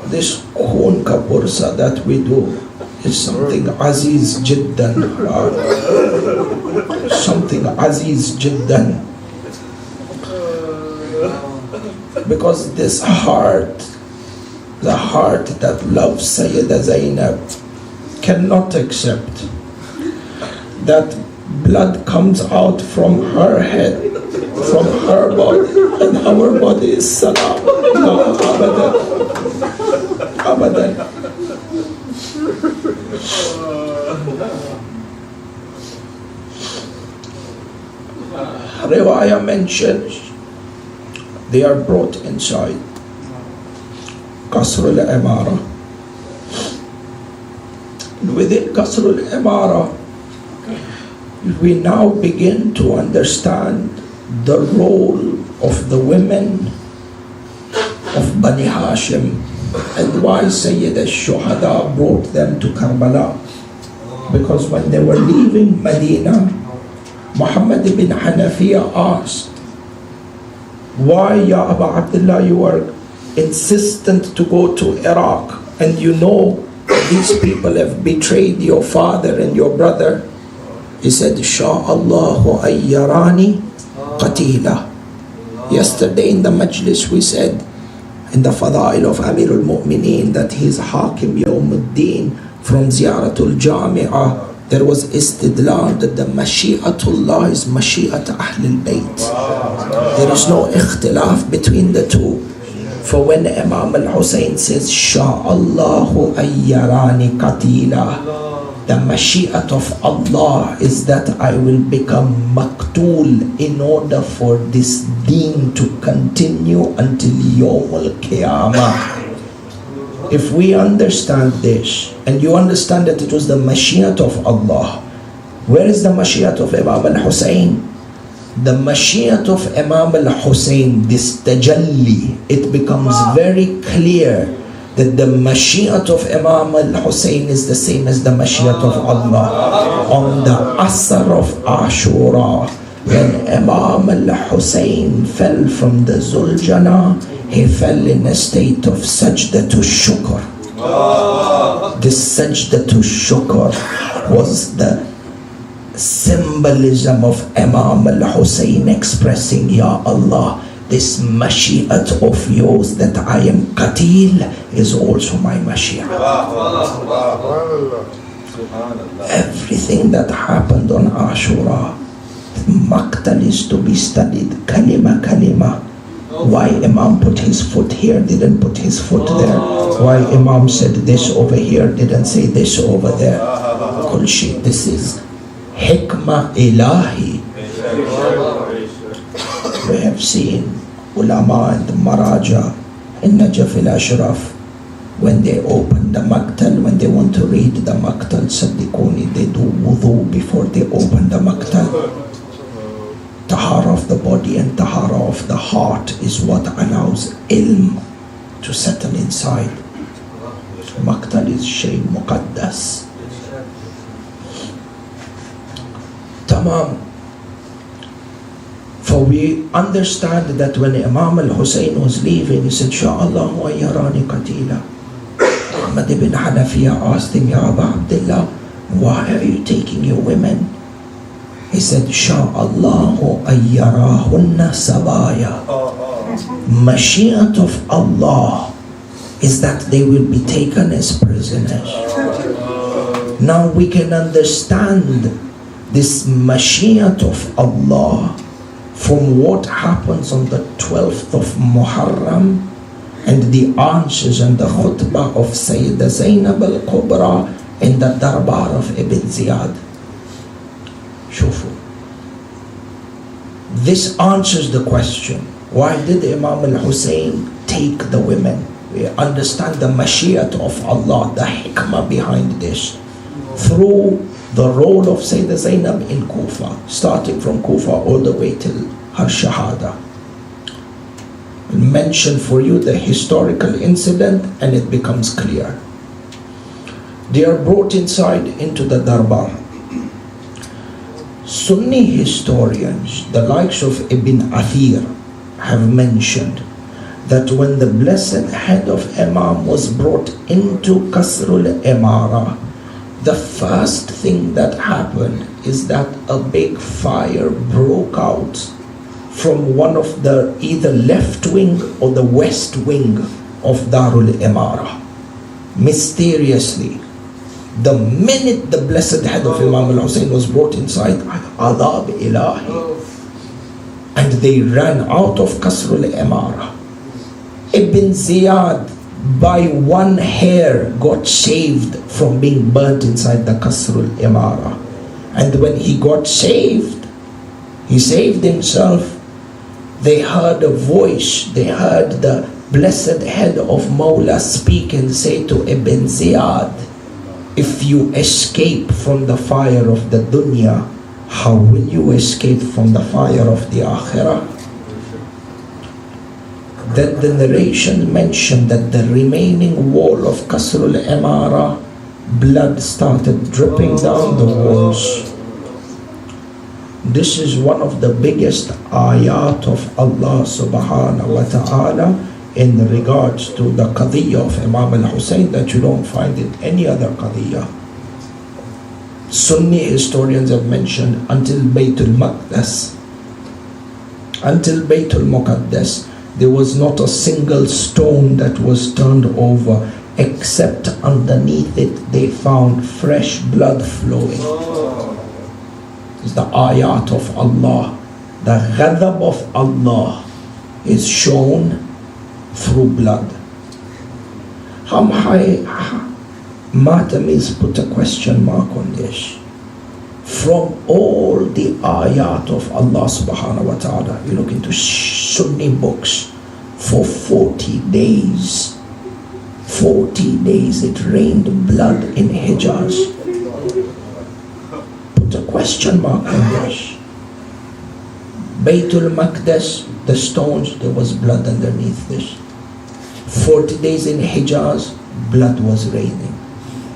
Speaker 5: this khun ka pursa that we do is something aziz jiddan, something aziz jiddan, because this heart, the heart that loves Sayyida Zaynab, cannot accept that blood comes out from her head, from her body, and our body is salam. No, abadan, abadan. Riwayah mentions they are brought inside Qasr al-Imara. Within Qasr al-Imara, we now begin to understand the role of the women of Bani Hashim and why Sayyida Shuhada brought them to Karbala. Because when they were leaving Medina, Muhammad ibn Hanafiya asked, why, Ya Abu Abdullah, you are insistent to go to Iraq and you know these people have betrayed your father and your brother? He said, Sha'allahu ayyarani qatila. Yesterday in the Majlis we said, in the Fadail of Amirul Mu'mineen, that he's Hakim Yawmuddin from Ziyaratul Jami'ah there was istidlal that the Mashi'atullah is Mashi'at Ahlul Bayt. There is no ikhtilaf between the two. For when Imam al-Hussein says, Sha'allahu ayyarani qatila, the Mashi'at of Allah is that I will become maktul in order for this deen to continue until Yawm al-Qiyamah. If we understand this, and you understand that it was the Mashi'at of Allah, where is the Mashi'at of Imam al-Hussein? The Mashi'at of Imam al-Hussein, this tajalli, it becomes very clear that the Mashi'at of Imam al-Hussein is the same as the Mashi'at of Allah. On the Asr of Ashura, when Imam al-Hussein fell from the Zuljana, he fell in a state of Sajdatul Shukr. This Sajdatul Shukr was the symbolism of Imam al-Hussein expressing, Ya Allah, this Mashi'at of yours that I am Qatil is also my Mashi'at. Everything that happened on Ashura, Maqtal is to be studied kalima kalima. Why Imam put his foot here, didn't put his foot there? Why Imam said this over here, didn't say this over there? Kulshi, this is Hikmah Ilahi. We have seen ulama and Maraja in Najaf al-Ashraf, when they open the Maqtal, when they want to read the Maqtal, Saddikuni, they do wudu before they open the Maqtal. Tahara of the body and Tahara of the heart is what allows ilm to settle inside. Maqtal is shay muqaddas. Tamam. For we understand that when Imam al-Hussein was leaving, he said, Sha'allahu ayyarani qatila. Ahmad ibn Hanafiya asked him, Ya Aba Abdullah, why are you taking your women? He said, Sha'allahu ayyarahunna sabaya. Mashi'at of Allah is that they will be taken as prisoners. Now we can understand this Mashi'at of Allah from what happens on the 12th of Muharram and the answers and the khutbah of Sayyida Zaynab al-Kubra in the Darbar of Ibn Ziyad. Shufu. This answers the question, why did Imam al-Hussein take the women? We understand the Mashi'at of Allah, the hikmah behind this, through the role of Sayyida Zaynab in Kufa, starting from Kufa all the way till her Shahadat. I'll mention for you the historical incident and it becomes clear. They are brought inside into the Darbar. Sunni historians, the likes of Ibn Athir, have mentioned that when the blessed head of Imam was brought into Qasrul Imara, the first thing that happened is that a big fire broke out from one of the either left wing or the west wing of Darul Imara. Mysteriously, the minute the blessed head of Imam al-Hussein was brought inside, Adab Ilahi, and they ran out of Qasrul Imara. Ibn Ziyad, by one hair, got saved from being burnt inside the Qasrul Imara. And when he got saved, he saved himself. They heard a voice, they heard the blessed head of Moula speak and say to Ibn Ziyad, if you escape from the fire of the dunya, how will you escape from the fire of the akhirah? Then the narration mentioned that the remaining wall of Qasrul Imara, blood started dripping down the walls. This is one of the biggest ayat of Allah subhanahu wa ta'ala in regards to the qadiyya of Imam al-Hussein that you don't find in any other qadiyya. Sunni historians have mentioned until Baytul Maqdis, until Baytul Muqaddas, there was not a single stone that was turned over except underneath it they found fresh blood flowing. It's the ayat of Allah. The ghadab of Allah is shown through blood. Matamis put a question mark on this. From all the ayat of Allah subhanahu wa ta'ala, you look into Sunni books, for 40 days, 40 days it rained blood in Hijaz. Put a question mark on this. Baytul Maqdis, the stones, there was blood underneath this. 40 days in Hijaz, blood was raining.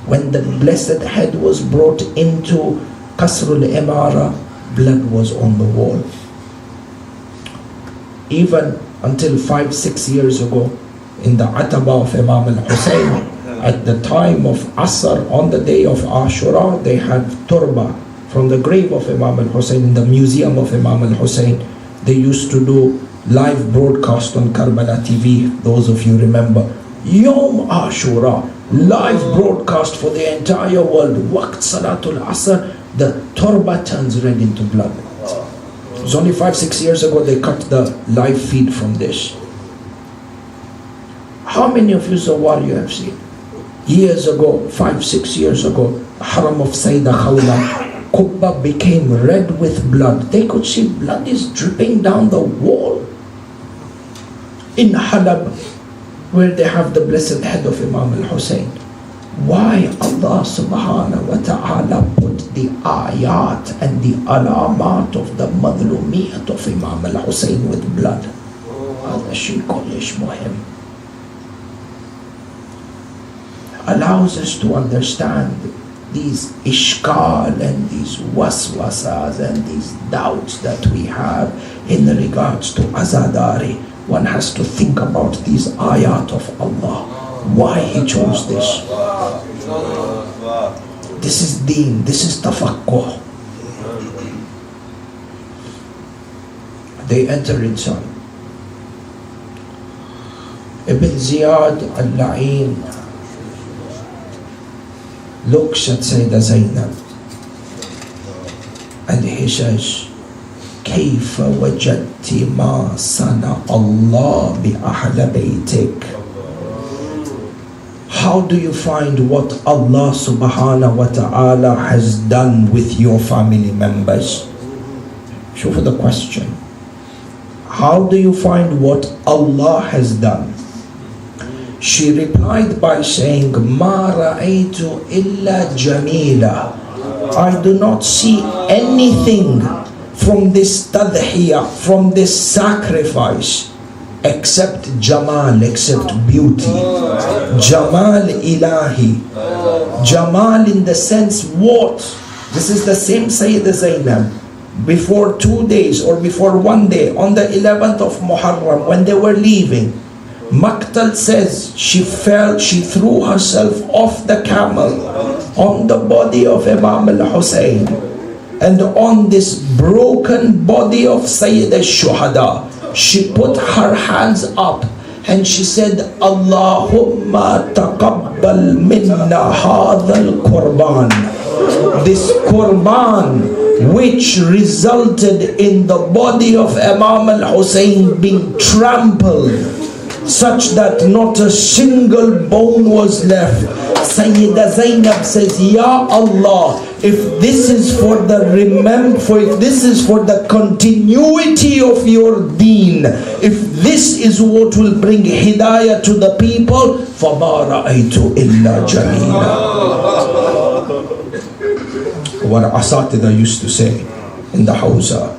Speaker 5: When the blessed head was brought into Qasr al-Imara, blood was on the wall. Even until 5-6 years ago, in the Ataba of Imam al-Hussein, at the time of Asr, on the day of Ashura, they had turba from the grave of Imam al-Hussein in the museum of Imam al-Hussein. They used to do live broadcast on Karbala TV, those of you remember. Yom Ashura, live broadcast for the entire world. Waqt Salatul Asr, the turba turns red into blood. It was only 5-6 years ago they cut the live feed from this. How many of you Zawar you have seen? Years ago, 5-6 years ago, Haram of Sayyida Khawla, Kufa became red with blood. They could see blood is dripping down the wall. In Halab, where they have the blessed head of Imam al-Hussein. Why Allah subhanahu wa ta'ala put the ayat and the alamat of the madlumiyat of Imam al-Hussein with blood? هذا شيء كلش مهم. Allows us to understand these ishkal and these waswasas and these doubts that we have in regards to azadari. One has to think about these ayat of Allah. Why He chose this? This is deen, this is tafakkuh. They enter inside. Ibn Ziyad al-La'in looks at Sayyida Zaynab and he says, كيف وجدت ما صنع الله بأهل بيتك? How do you find what Allah subhanahu wa ta'ala has done with your family members? Show for the question. How do you find what Allah has done? She replied by saying, ما رأيت إلا جميلة. I do not see anything from this tadhiyah, from this sacrifice, except Jamal, except beauty. Jamal ilahi. Jamal in the sense what? This is the same Sayyida Zaynab. Before 2 days or before 1 day, on the 11th of Muharram, when they were leaving, Maqtal says she threw herself off the camel on the body of Imam al-Hussein and on this broken body of Sayyida Shuhada. She put her hands up and she said, Allahumma taqabbal minna hadha al-qurban. This qurban which resulted in the body of Imam al-Hussein being trampled such that not a single bone was left. Sayyida Zaynab says, Ya Allah, if this is for the continuity of your deen, if this is what will bring hidayah to the people, فَمَا رَأَيْتُ إِلَّا جَمِيلًا. What Asatida used to say in the Hawza,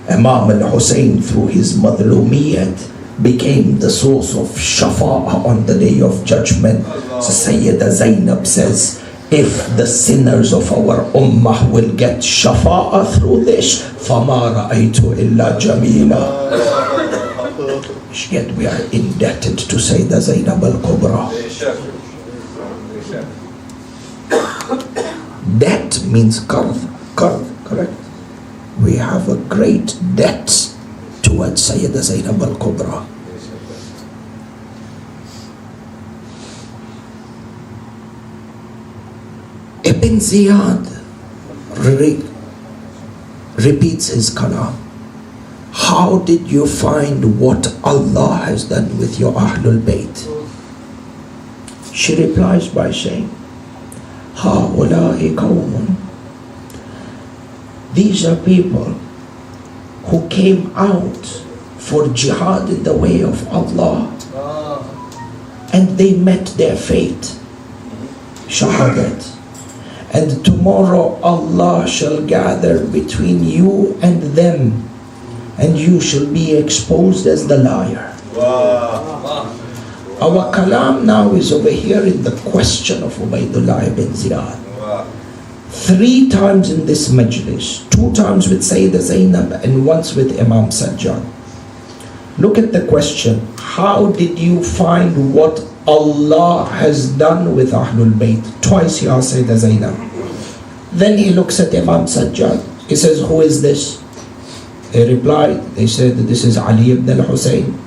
Speaker 5: Imam al-Hussein through his madlumiyat became the source of shafa'ah on the day of judgment. So Sayyida Zaynab says, if the sinners of our ummah will get shafa'ah through this, فَمَا رَأَيْتُ إِلَّا جَمِيلًا. Yet we are indebted to Sayyida Zaynab al-Kubra. Debt means qard, correct? We have a great debt towards Sayyida Zaynab al-Kubra. Ibn Ziyad repeats his kalam. How did you find what Allah has done with your Ahlul Bayt? She replies by saying, Ha'ula'i qawmun. These are people who came out for jihad in the way of Allah, and they met their fate, Shahadat. And tomorrow Allah shall gather between you and them, and you shall be exposed as the liar. Our kalam now is over here in the question of Ubaydullah ibn Ziyad. 3 times in this majlis, 2 times with Sayyida Zaynab and once with Imam Sajjad. Look at the question. How did you find what Allah has done with Ahlul Bayt? Twice he asked Sayyida Zaynab. Then he looks at Imam Sajjad. He says, who is this? They replied, they said, this is Ali ibn al-Husayn.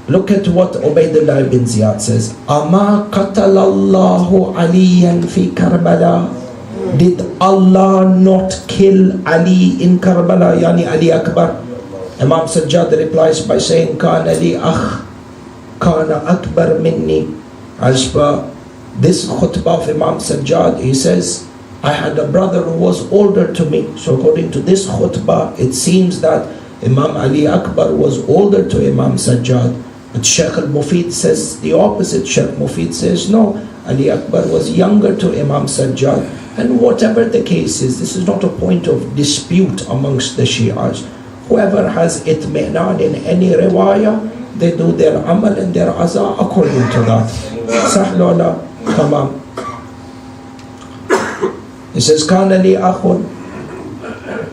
Speaker 5: Look at what Ubaydullah ibn Ziyad says. Ama qatalallahu aliyan fi Karbala. Did Allah not kill Ali in Karbala? Yani Ali Akbar. Imam Sajjad replies by saying, Kana li akh, kana akbar minni. As per this khutbah of Imam Sajjad, he says, I had a brother who was older to me. So according to this khutbah, it seems that Imam Ali Akbar was older to Imam Sajjad. But Sheikh al-Mufid says the opposite. Sheikh Mufid says no, Ali Akbar was younger to Imam Sajjad. And whatever the case is, this is not a point of dispute amongst the Shias. Whoever has itmi'nan in any riwayah, they do their amal and their aza according to that. Sahlola, tamam. He says, Kana li akhun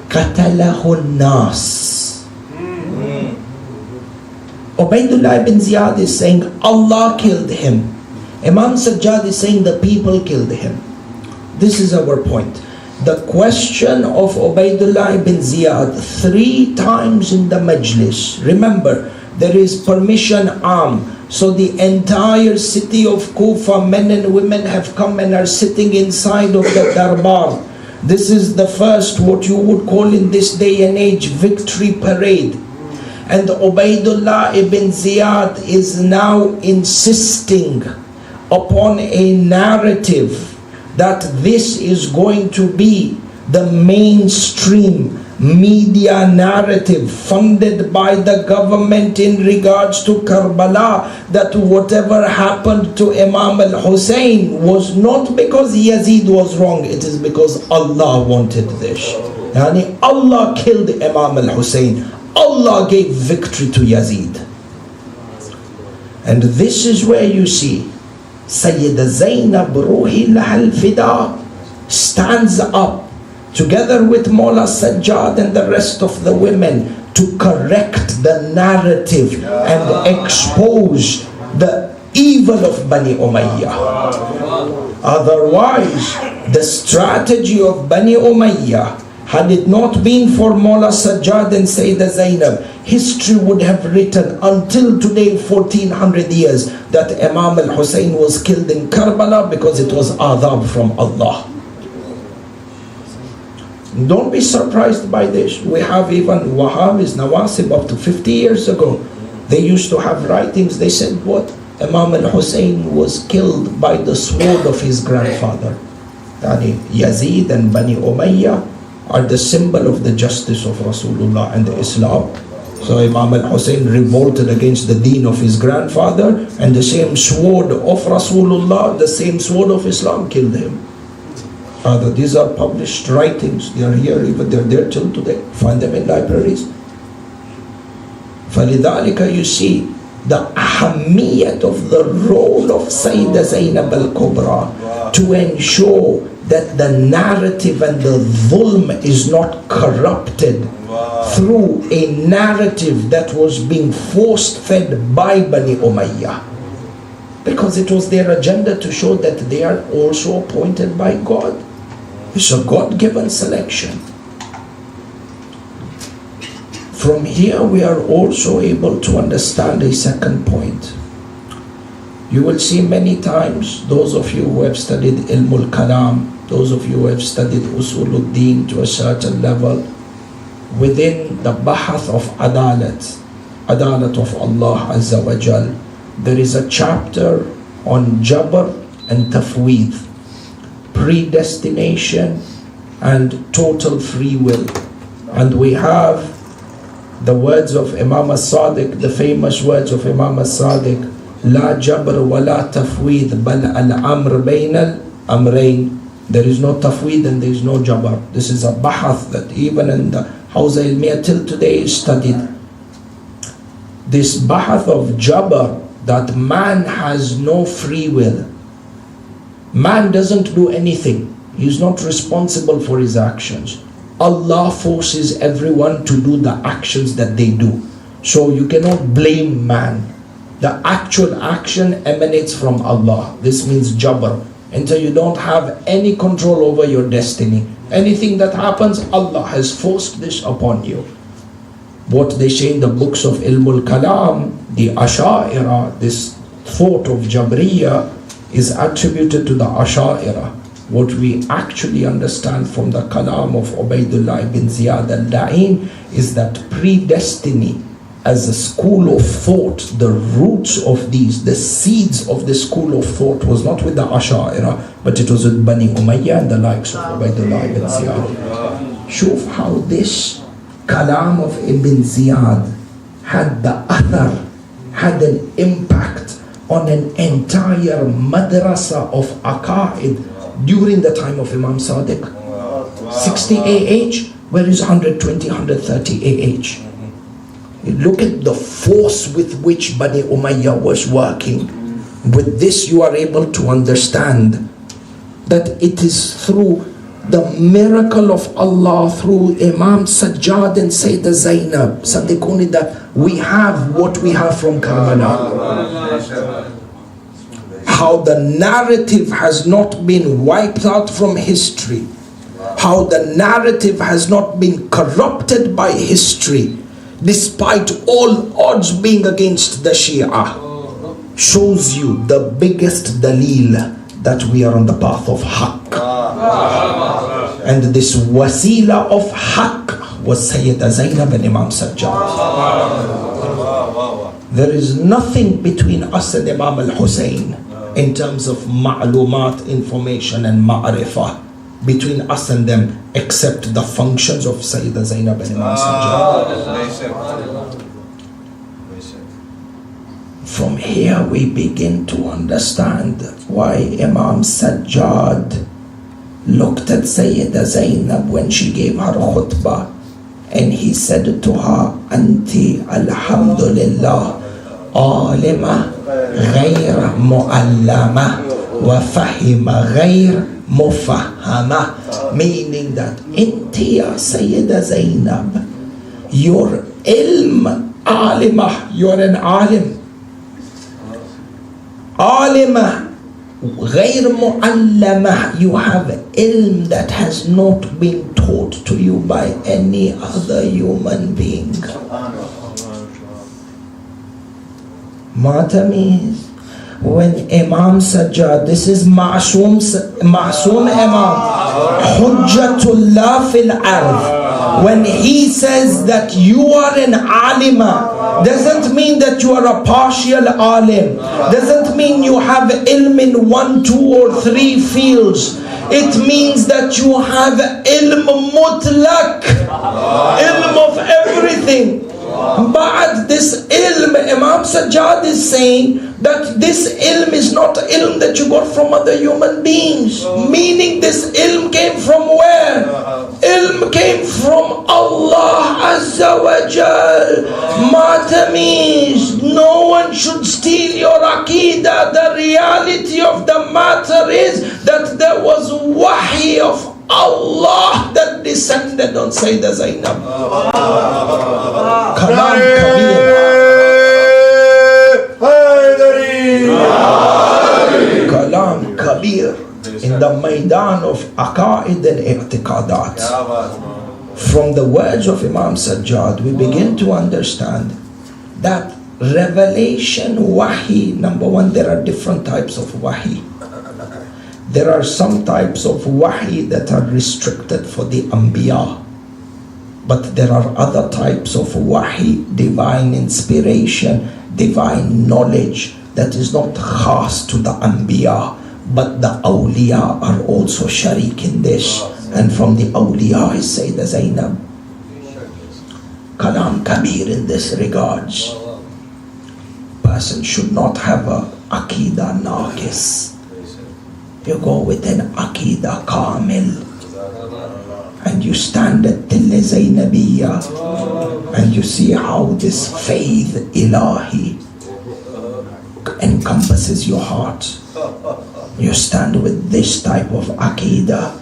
Speaker 5: qatalahu nas. Ubaydullah ibn Ziyad is saying Allah killed him. Imam Sajjad is saying the people killed him. This is our point. The question of Ubaydullah ibn Ziyad 3 times in the majlis. Remember, there is permission so the entire city of Kufa, men and women have come and are sitting inside of the darbar. This is the first, what you would call in this day and age, victory parade. And Ubaydullah ibn Ziyad is now insisting upon a narrative that this is going to be the mainstream media narrative funded by the government in regards to Karbala, that whatever happened to Imam al-Hussein was not because Yazid was wrong, it is because Allah wanted this. Yani Allah killed Imam al-Hussein. Allah gave victory to Yazid. And this is where you see Sayyida Zaynab Ruhi Lahal Fida stands up together with Moula Sajjad and the rest of the women to correct the narrative and expose the evil of Bani Umayyah. Otherwise, the strategy of Bani Umayyah, had it not been for Moula Sajjad and Sayyida Zaynab, history would have written until today, 1400 years, that Imam al-Hussein was killed in Karbala because it was adab from Allah. Don't be surprised by this. We have even Wahhabis, Nawasib, up to 50 years ago. They used to have writings. They said what? Imam al-Hussein was killed by the sword of his grandfather. Yani Yazid and Bani Umayyah are the symbol of the justice of Rasulullah and Islam. So Imam al-Hussein revolted against the deen of his grandfather, and the same sword of Rasulullah, the same sword of Islam killed him. These are published writings. They are here, even they're there till today. Find them in libraries. فَلِذَلِكَ you see the ahamiyat of the role of Sayyida Zaynab al-Kubra to ensure that the narrative and the dhulm is not corrupted through a narrative that was being force-fed by Bani Umayyah. Because it was their agenda to show that they are also appointed by God. It's a God-given selection. From here we are also able to understand a second point. You will see many times, those of you who have studied Ilmul Kalam, those of you who have studied Usuluddin to a certain level, within the Bahath of Adalat of Allah Azza wa Jal, there is a chapter on Jabr and Tafweed, predestination and total free will. And we have the words of Imam as-Sadiq, the famous words of Imam as-Sadiq, La Jabr wa la Tafweed bal al-amr bayna al-amrayn. There is no Tafweed and there is no Jabr. This is a Bahath that even in the Hawza Ilmiya till today is studied. This Bahath of Jabr, that man has no free will. Man doesn't do anything. He's not responsible for his actions. Allah forces everyone to do the actions that they do. So you cannot blame man. The actual action emanates from Allah. This means Jabr. Until you don't have any control over your destiny. Anything that happens, Allah has forced this upon you. What they say in the books of Ilmul Kalam, the Asha'ira, this thought of Jabriya is attributed to the Asha'ira. What we actually understand from the Kalam of Ubaidullah ibn Ziyad al-La'in is that predestiny as a school of thought, the roots of these, the seeds of the school of thought was not with the Asha'ira, but it was with Bani Umayyah and the likes of Ubaidullah ibn Ziyad. Shuf how this Kalam of Ibn Ziyad had the athar, had an impact on an entire madrasa of aqaid during the time of Imam Sadiq. 60 AH, where is 120, 130 AH? Look at the force with which Bani Umayyah was working. With this you are able to understand that it is through the miracle of Allah, through Imam Sajjad and Sayyida Zaynab, Saddiquni, that we have what we have from Karbala. How the narrative has not been wiped out from history. How the narrative has not been corrupted by history, despite all odds being against the Shia, shows you the biggest dalil that we are on the path of Haqq. And this wasila of Haqq was Sayyida Zaynab and Imam Sajjad. There is nothing between us and Imam al-Hussein in terms of ma'lumat, information and ma'rifah between us and them, except the functions of Sayyida Zaynab and Imam Sajjad. From here we begin to understand why Imam Sajjad looked at Sayyida Zaynab when she gave her khutbah, and he said to her, Anti alhamdulillah alima ghayr mu'allama wa fahima ghayr mufahama, meaning that Inti ya Sayyida Zaynab, your ilm alima, you're an alim, alima ghayr mu'allama, you have ilm that has not been taught to you by any other human being. Mata means when Imam Sajjad, this is Ma'soom Imam, Hujjatullah fil ard, when he says that you are an alima, doesn't mean that you are a partial alim, doesn't mean you have ilm in 1, 2 or 3 fields. It means that you have ilm mutlaq, ilm of everything. But this ilm, Imam Sajjad is saying that this ilm is not ilm that you got from other human beings. Meaning this ilm came from where? Ilm came from Allah Azza wa Jal. Mata means no one should steal your aqidah. The reality of the matter is that there was wahi of Allah that descended on Sayyida Zaynab. Kalam Kabir. Kalam Kabir in the Maidan of Aqaid and I'tiqadat. From the words of Imam Sajjad, we begin to understand that revelation, wahi, number one, there are different types of wahi. There are some types of wahi that are restricted for the Anbiya. But there are other types of wahi, divine inspiration, divine knowledge, that is not khas to the Anbiya. But the awliya are also sharik in this. And from the awliya is Sayyida Zaynab. Kalam Kabir in this regards. Person should not have a Aqidah Naqis. You go with an Aqidah Kamil. And you stand at Till Zaynabiyya. And you see how this faith ilahi encompasses your heart. You stand with this type of Aqidah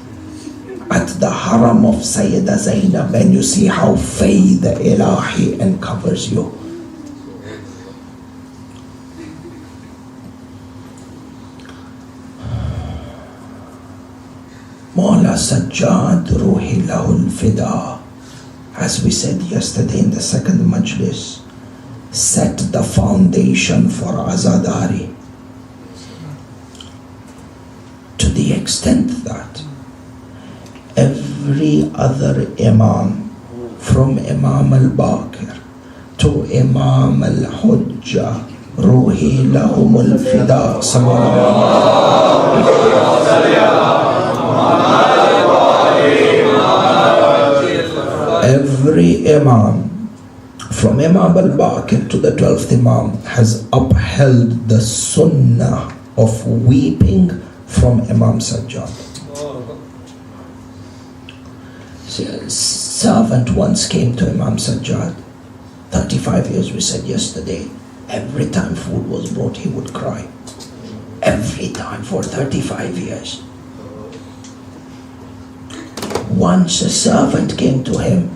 Speaker 5: at the haram of Sayyida Zaynab, and you see how faith ilahi uncovers you. Moula SAJJAD Ruhi Lahul Fida, as we said yesterday in the second Majlis, set the foundation for Azadari. To the extent that every other Imam, from Imam al-Baqir to Imam al-Hujjah, Ruhi Lahumul Fida, every Imam, from Imam al-Baqir to the 12th Imam, has upheld the sunnah of weeping from Imam SAJJAD. See, a servant once came to Imam SAJJAD. 35 years, we said yesterday. Every time food was brought, he would cry. Every time for 35 years. Once a servant came to him,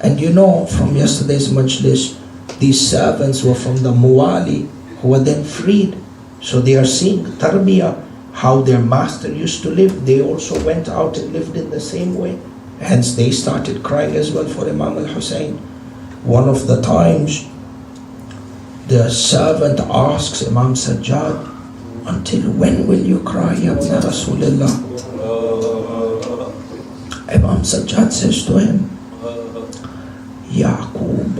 Speaker 5: and you know from yesterday's Majlis, these servants were from the Muwali who were then freed. So they are seeing tarbiyah, how their master used to live. They also went out and lived in the same way. Hence they started crying as well for Imam al-Hussein. One of the times, the servant asks Imam SAJJAD, until when will you cry, Ya Ibn Rasulullah? Imam SAJJAD says to him, Yaqub,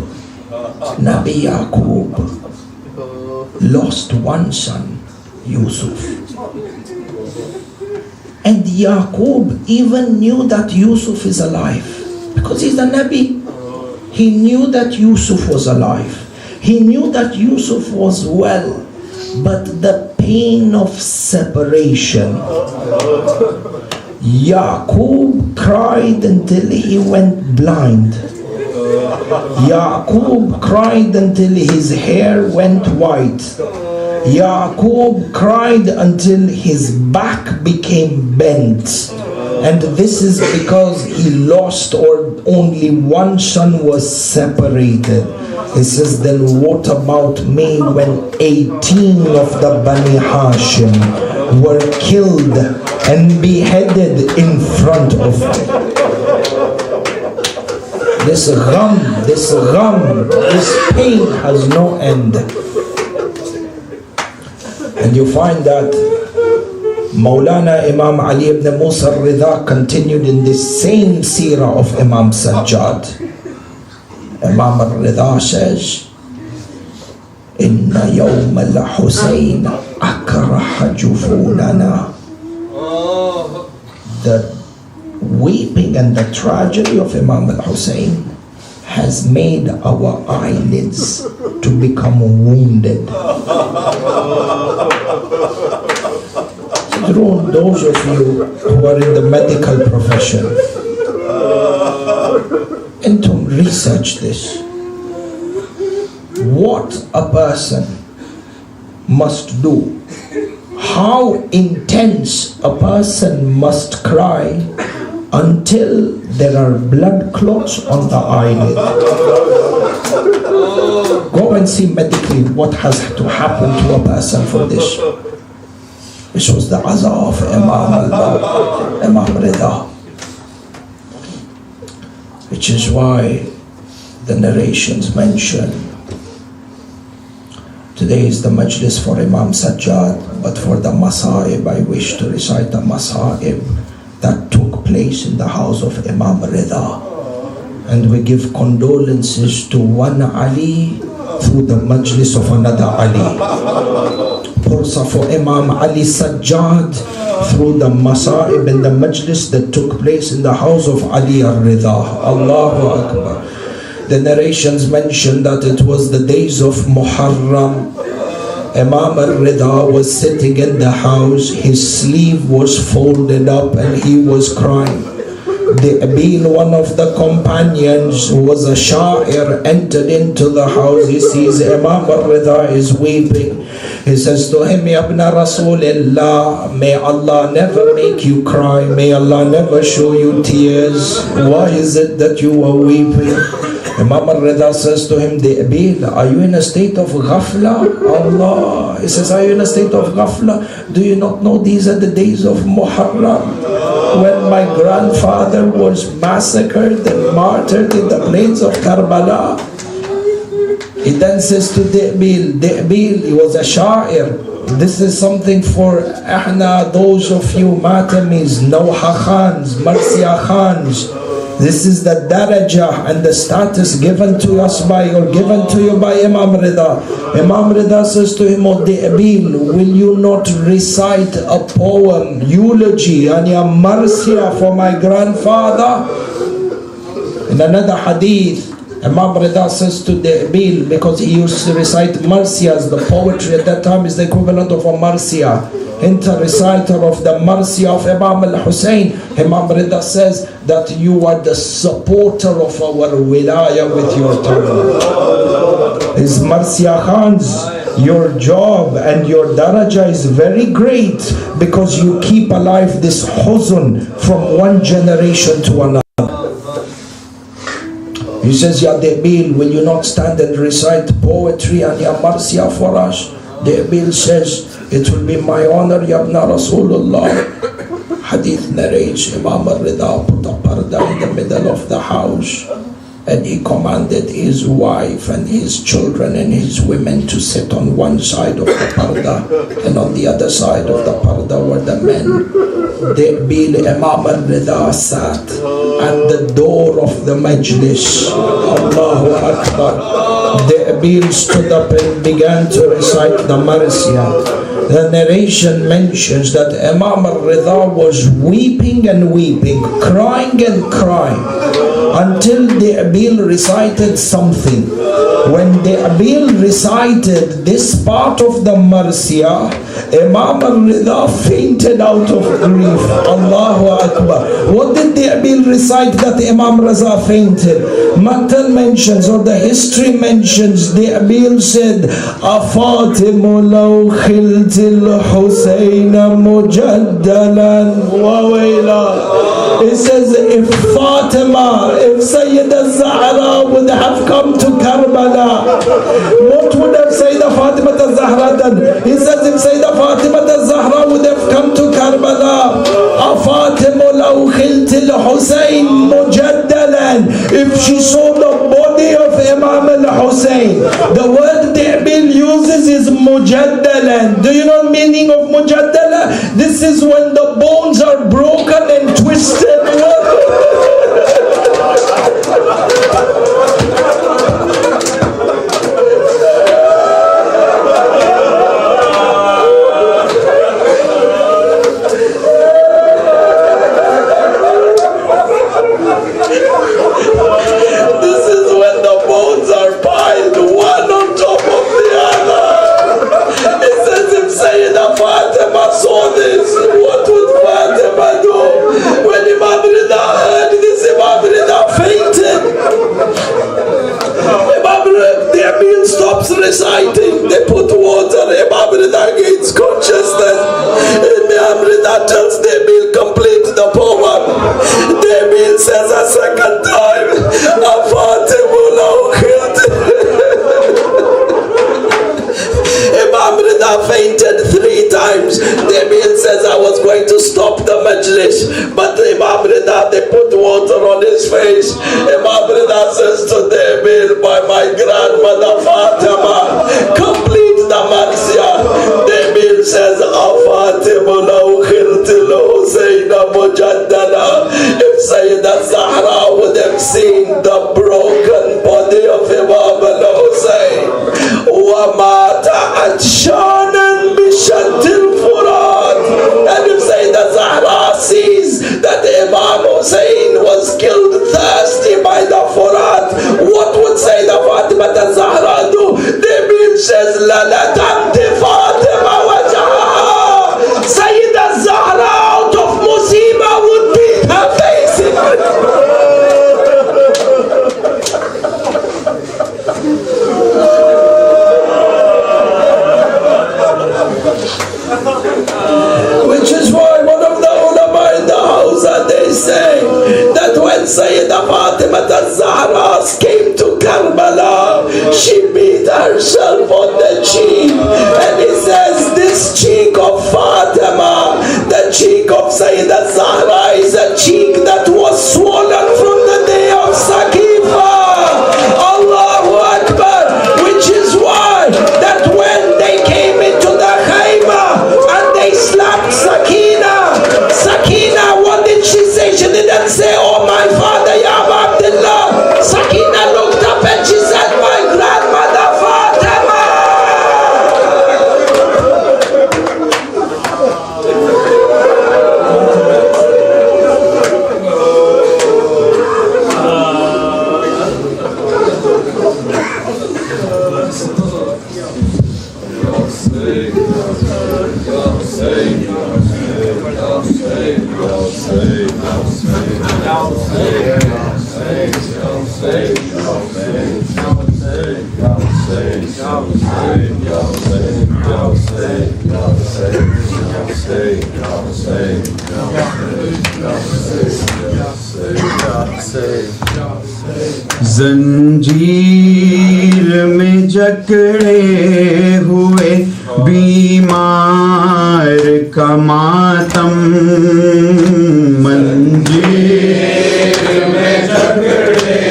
Speaker 5: Nabi Yaqub lost one son, Yusuf. And Yaqub even knew that Yusuf is alive. Because he's a Nabi. He knew that Yusuf was alive. He knew that Yusuf was well. But the pain of separation, Yaqub cried until he went blind. Yaqub cried until his hair went white. Yaqub cried until his back became bent. And this is because he lost, or only one son was separated. He says, then what about me when 18 of the Bani Hashim were killed and beheaded in front of me? This gham, this pain has no end. And you find that Moulana Imam Ali ibn Musa al-Ridha continued in this same seerah of Imam SAJJAD. Imam al-Ridha says, Inna yawm al-Husayn akraha jufunana. The weeping and the tragedy of Imam al-Hussein has made our eyelids to become wounded. Those of you who are in the medical profession, and to research this, what a person must do, how intense a person must cry until there are blood clots on the eyelid. Go and see medically what has to happen to a person for this. This was the aza of Imam Rida. Which is why the narrations mention Today is the Majlis for Imam SAJJAD, but for the Masa'ib, I wish to recite the Masa'ib that took place in the house of Imam Rida. And we give condolences to one Ali through the Majlis of another Ali. Pursa for Imam Ali Sajjad through the Masa'ib and the Majlis that took place in the house of Ali al-Rida. Allahu Akbar. The narrations mention that it was the days of Muharram. Imam al-Rida was sitting in the house, his sleeve was folded up and he was crying. Being one of the companions who was a sha'ir entered into the house. He sees Imam al-Rida is weeping. He says to him, Ya ibn Rasulullah, may Allah never make you cry, may Allah never show you tears. Why is it that you are weeping? Imam al-Rida says to him, De'bil, are you in a state of ghafla? Allah. He says, are you in a state of ghafla? Do you not know these are the days of Muharram? When my grandfather was massacred and martyred in the plains of Karbala. He then says to De'bil, he was a sha'ir. This is something for those of you Matamis, Nawha Khans, Marsiya Khans. This is the daraja and the status given to us by or given to you by Imam Rida. Imam Rida says to him, O De'bil, will you not recite a poem, eulogy, and ya marsiya for my grandfather? In another hadith, Imam Rida says to De'bil, because he used to recite marsiyas, the poetry at that time is the equivalent of a marsiya. Inter-reciter of the Marsiya of Imam al-Hussein. Imam Rida says that you are the supporter of our wilaya with your tongue. Is Marsiya Khans, your job and your daraja is very great because you keep alive this huzn from one generation to another. He says, Ya De'bil, will you not stand and recite poetry and Ya Marsiya for us? De'bil says, it will be my honor, Ya ibn Rasulullah. Hadith narrates, Imam al-Rida put a parda in the middle of the house and he commanded his wife and his children and his women to sit on one side of the parda, and on the other side of the parda were the men. De'bil, Imam al-Rida sat at the door of the Majlis. Allahu Akbar. De'bil stood up and began to recite the Marsiya. The narration mentions that Imam al-Rida was weeping and weeping, crying and crying, until De'bil recited something. When De'bil recited this part of the Marsiya, Imam al-Rida fainted out of grief. Allahu Akbar. What did De'bil recite that Imam Rida fainted? Matan mentions, or the history mentions, De'bil said, Afatimu law khiltil Husayna mujaddalan wa wayla. It says, if Fatima, if Sayyida Zahra would have come to Karbala, what would have Sayyida Fatima Zahra done? He says, if Sayyida Fatima Zahra would have come to Karbala, Afatimu law khiltil Husayn mujaddalan. If she saw the body of Imam al-Hussein, the word De'bil uses is mujaddalan. Do you know the meaning of mujaddala? This is when the bones are broken and twisted. Reciting, they put water. Imam Rida gains consciousness. Imam Rida tells De'bil, complete the poem. De'bil says a second time, Afatimu law khiltil. Imam Rida fainted 3 times. De'bil says, I was going to stop the Majlis, but Imam Rida, they put water on his face. Imam Rida says to De'bil, by my grandmother Fatima, complete مات عطشانا بشط الفرات. And if Sayyida Zahra sees that Imam Hussein was killed thirsty by the Furat, what would Sayyida Fatima Zahra do? The Bible says, لَلَتْ عَبْدِ فَاطِمَةَ وَجَهَهَا. Sayyida Zahra out of Musibah would beat her face in. Which is why one of the ulama in the house, they say that when Sayyida Fatima Zahra came to Karbala, she beat herself on the cheek. And he says, this cheek of Fatima, the cheek of Sayyida Zahra, is a cheek that was swollen from the day of Saqifa. Allahu Akbar. Which is why that when they came into the Khayma and they slapped Sakina, what did she say? She didn't say, oh my father, Ya Abu Abdullah. Sakina looked up and she said, my grandmother Fatima.
Speaker 2: जंजीर में जकड़े हुए बीमार का मातम, मंजीर में जकड़े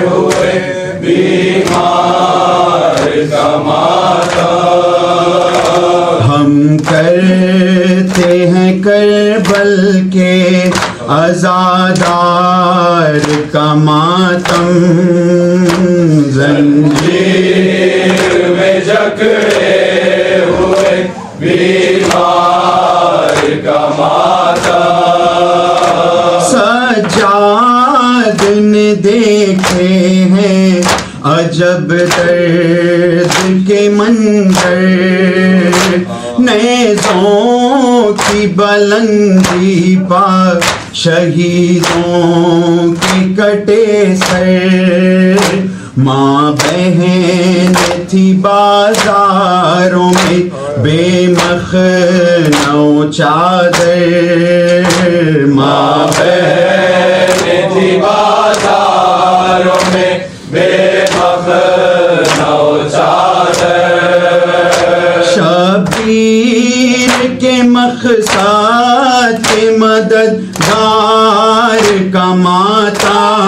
Speaker 2: हुए बीमार का मातम, हम करते हैं करबल के अज़ादार का मातम, जंजीर में जकड़े हुए बीमार का मातम। सज्जाद ने देखे हैं अजब दर्द के मंजर, नेज़ों की बुलंदी पर शहीदों के कटे सर, माँ बहन थी बाजारों में बेमखनो चादर, माँ बहन थी बाजारों में बेमखनो चादर, शबीर के मक़सद के मददगार का मातम,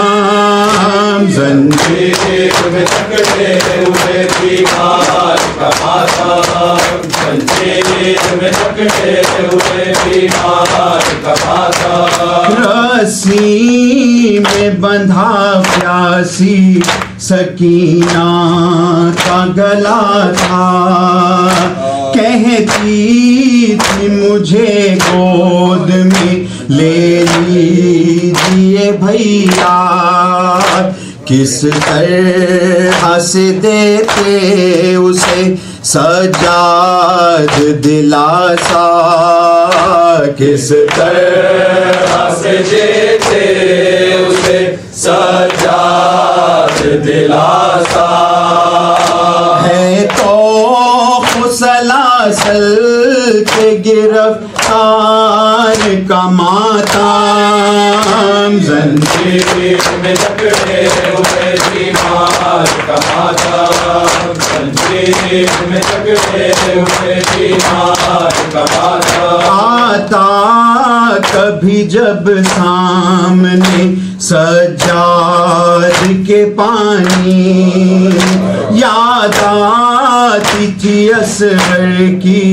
Speaker 2: जंजीर में जकड़े हुए बीमार का मातम, जंजीर में जकड़े हुए बीमार का मातम, रस्सी में बंधा प्यासी सकीना का गला था, कहती थी मुझे गोद में ले लीजिए भैया, किस तरह से देते उसे सज्जाद दिलासा, किस तरह से देते उसे सज्जाद दिलासा, है तो खुसलासल के गिरफ्तार का मातम, जंजीर में जकड़े हुए बीमार का मातम, जंजीर में जकड़े हुए बीमार का मातम, आता कभी जब सामने सज्जाद के पानी, याद आती थी असगर की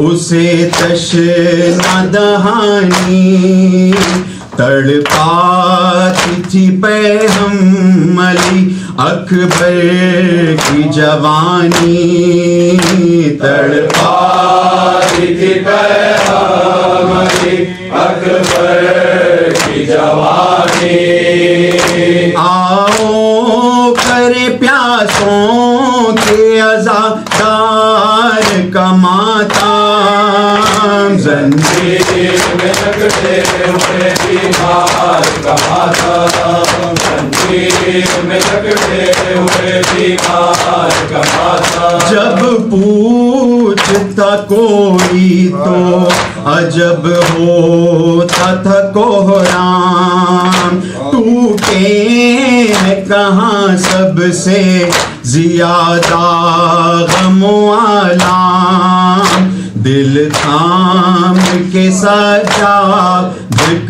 Speaker 2: उसे तशना दहानी, तड़पाती थी पैगम्बरी
Speaker 6: अकबर की जवानी तड़पा थी पैगंबरी अकबर की जवानी। आओ करे प्यासों के अज़ादार का मातम, ज़ंजीर में जकड़े हुए बीमार का मातम, ज़ंजीर में जकड़े हुए बीमार का मातम। जब पूछता कोई तो अजब होता था कोहराम, टूटे हैं कहाँ सबसे ज़्यादा गमो आलाम, दिल थाम के सज्जाद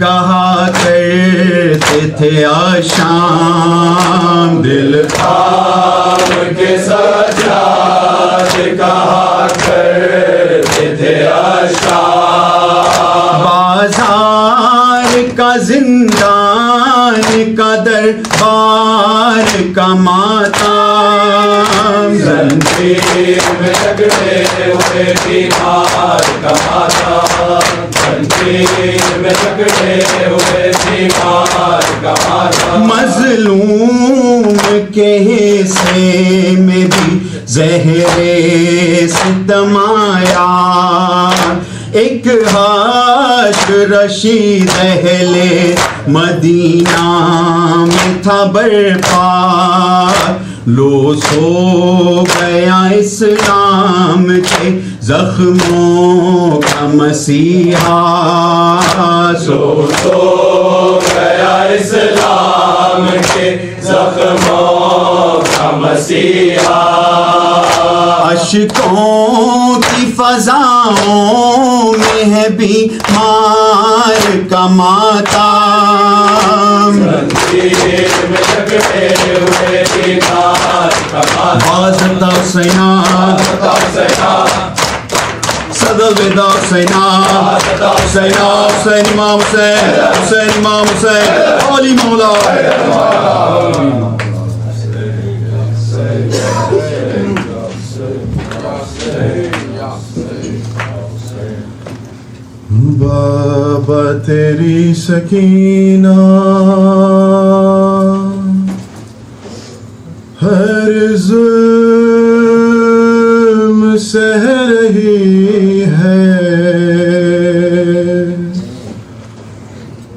Speaker 6: कहा करते थे आशाम, दिल थाम के सज्जाद कहा करते थे आशाम। बाजार का जिंदान का दरबार का मातम, ज़ंजीर में जकड़े हुए बीमार का मातम, ज़ंजीर में जकड़े हुए बीमार का मातम। मज़लूम के हिस्से में भी ज़हरे सितम आया, एक हाश रशीद अहले मदीना में था बरपा, लो सो गया इस्लाम के जख्मों का मसीहा, सो गया इस्लाम के जख्मों का मसीहा। अशकों की फजाओं में है बीमार का मातम, ज़ंजीर में जकड़े हुए बीमार का मातम। सैना सदल विदा सैना सैना हुसैन इमाम हुसैन हुसैन इमाम हुसैन अली मौला। बाबा तेरी सकीना हर जुल्म सह रही है,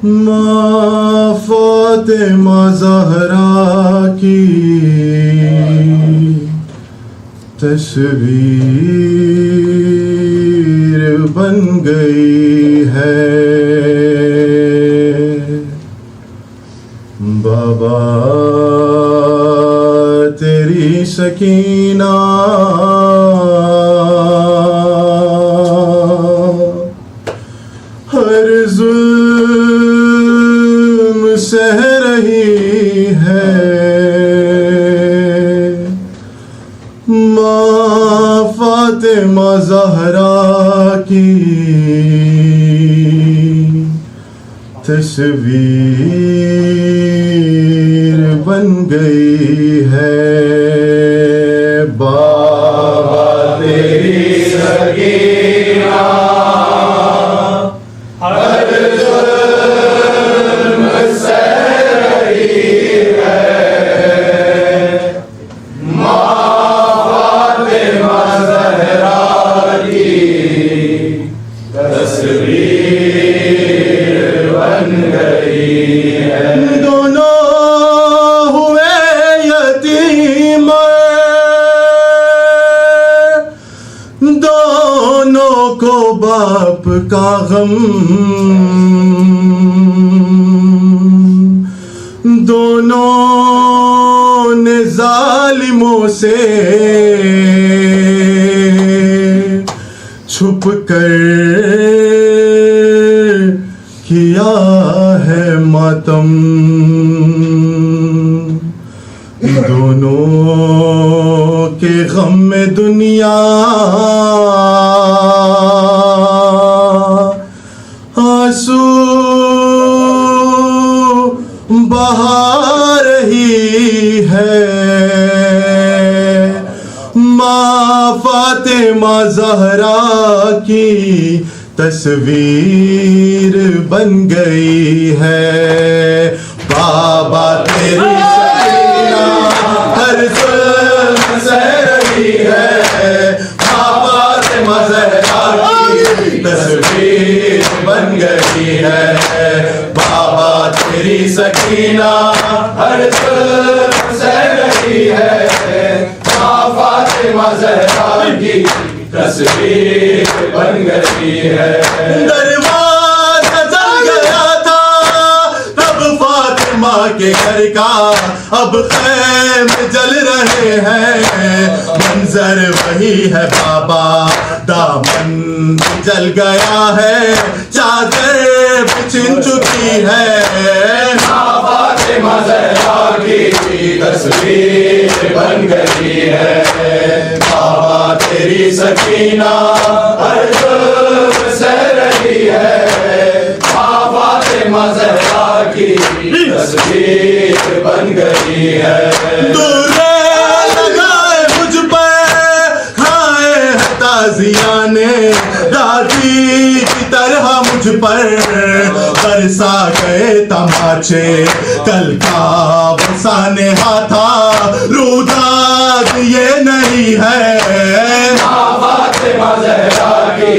Speaker 6: माँ फातिमा ज़हरा की तस्वीर बन गई है। बाबा तेरी सकीना हर जुल्म सह रही है, माँ फातिमा ज़हरा की तस्वीर बन गई है। बाबा तेरी सकीना हर जुल्म सह रही है, माँ फातिमा ज़हरा की तस्वीर बन गई है। दोनों हुए यतीम, दोनों को बाप का गम, दोनों ने जालिमों से छुप कर किया है मातम, दोनों के गम में दुनिया आंसू बहा रही है। फातिमा ज़हरा की तस्वीर बन गई है। बाबा तेरी सकीना हर जुल्म सह रही है। बाबा फातिमा ज़हरा की तस्वीर बन गई है। बाबा तेरी सकीना हर जुल्म सह रही है। फातिमा ज़हरा की तस्वीर बन गई है। दरवाज़ा जल गया था तब फातिमा के घर का, अब खैम जल रहे हैं। मंजर वही है बाबा, दामन जल गया है, चादर बिछिन चुकी है। फातिमा ज़हरा की तस्वीर बन गई है। बाबा तेरी सकीना हर जुल्म सह रही है। फातिमा ज़हरा की तस्वीर बन गई है। दूरे लगाए मुझ पर, खाए ताजिया ने दादी की तरह मुझ पर बरसा गए तमाचे। कल का बरसाने हाथा रुदाद ये नहीं है। फातिमा ज़हरा की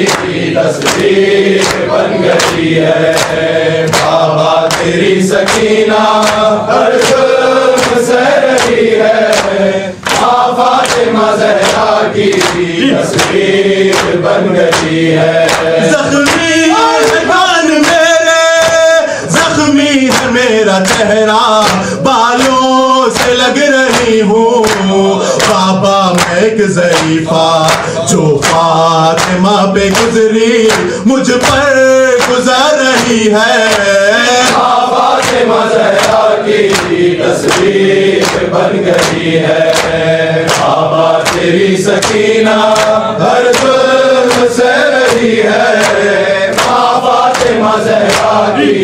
Speaker 6: तस्वीर बन गई है। बाबा तेरी सकीना हर जुल्म सह रही है। फातिमा ज़हरा की तस्वीर बन गई है। ज़ख्मी है कान मेरे, ज़ख्मी है मेरा चेहरा, बालों से लग रही हूँ। बाबा मैं एक ज़रीफ़ा जो फातिमा पे गुजरी, मुझ पर गुजर रही है। फातिमा ज़हरा की तस्वीर बन गई है। बाबा तेरी सकीना हर जुल्म सह रही है। फातिमा ज़हरा की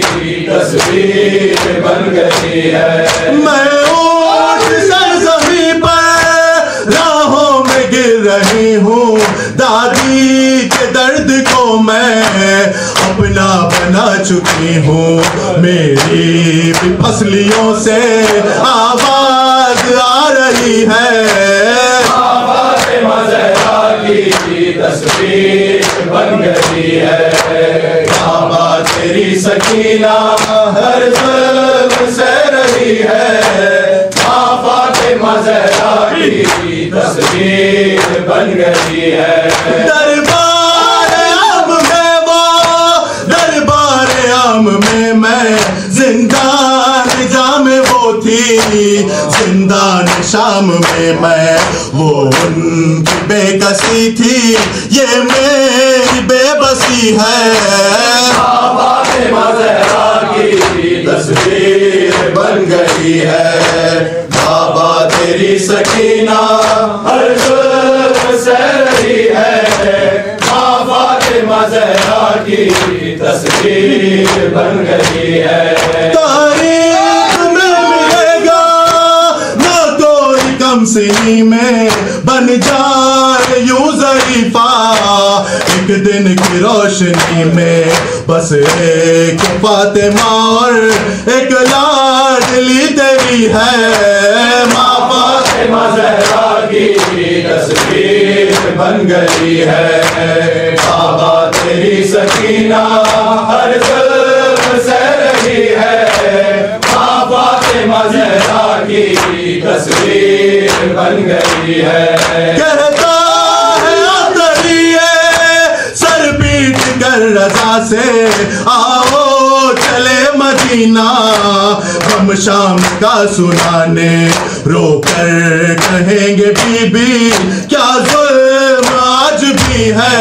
Speaker 6: तस्वीर बन गई है। मैं ऊँट सरज़मीं पर राहों में गिर रही हूँ। दादी के दर्द को मैं अपना बना चुकी हूँ। मेरी भी फसलियों से आवाज आ रही है। फातिमा ज़हरा की तस्वीर बन गई है। बाबा तेरी सकीना हर जुल्म सह रही है। फातिमा ज़हरा की तस्वीर बन गई है। दरबार आम में वो, दरबार आम में मैं, जिंदान जाम वो थी, जिंदान शाम में मैं, वो उनकी बेकसी थी, ये मेरी बेबसी है। फातिमा ज़हरा की तस्वीर बन गई है। बाबा तेरी सकीना हर जुल्म सह रही है। फातिमा ज़हरा की तस्वीर बन गई है। तारीख में मिलेगा ना कोई कम सिनी में, बन जाए यूं ज़रीफ़ा एक दिन की रोशनी में। बस एक फातिमा और एक लाडली तेरी है। फातिमा ज़हरा की तस्वीर बन गई है। बाबा तेरी सकीना हर जुल्म सह रही है। फातिमा ज़हरा की तस्वीर बन गई है। कहता है आतरिये सर पीट कर रज़ा से, आओ चले मदीना, हम शाम का सुनाने, रोकर कहेंगे बीबी क्या जुल्म आज भी है।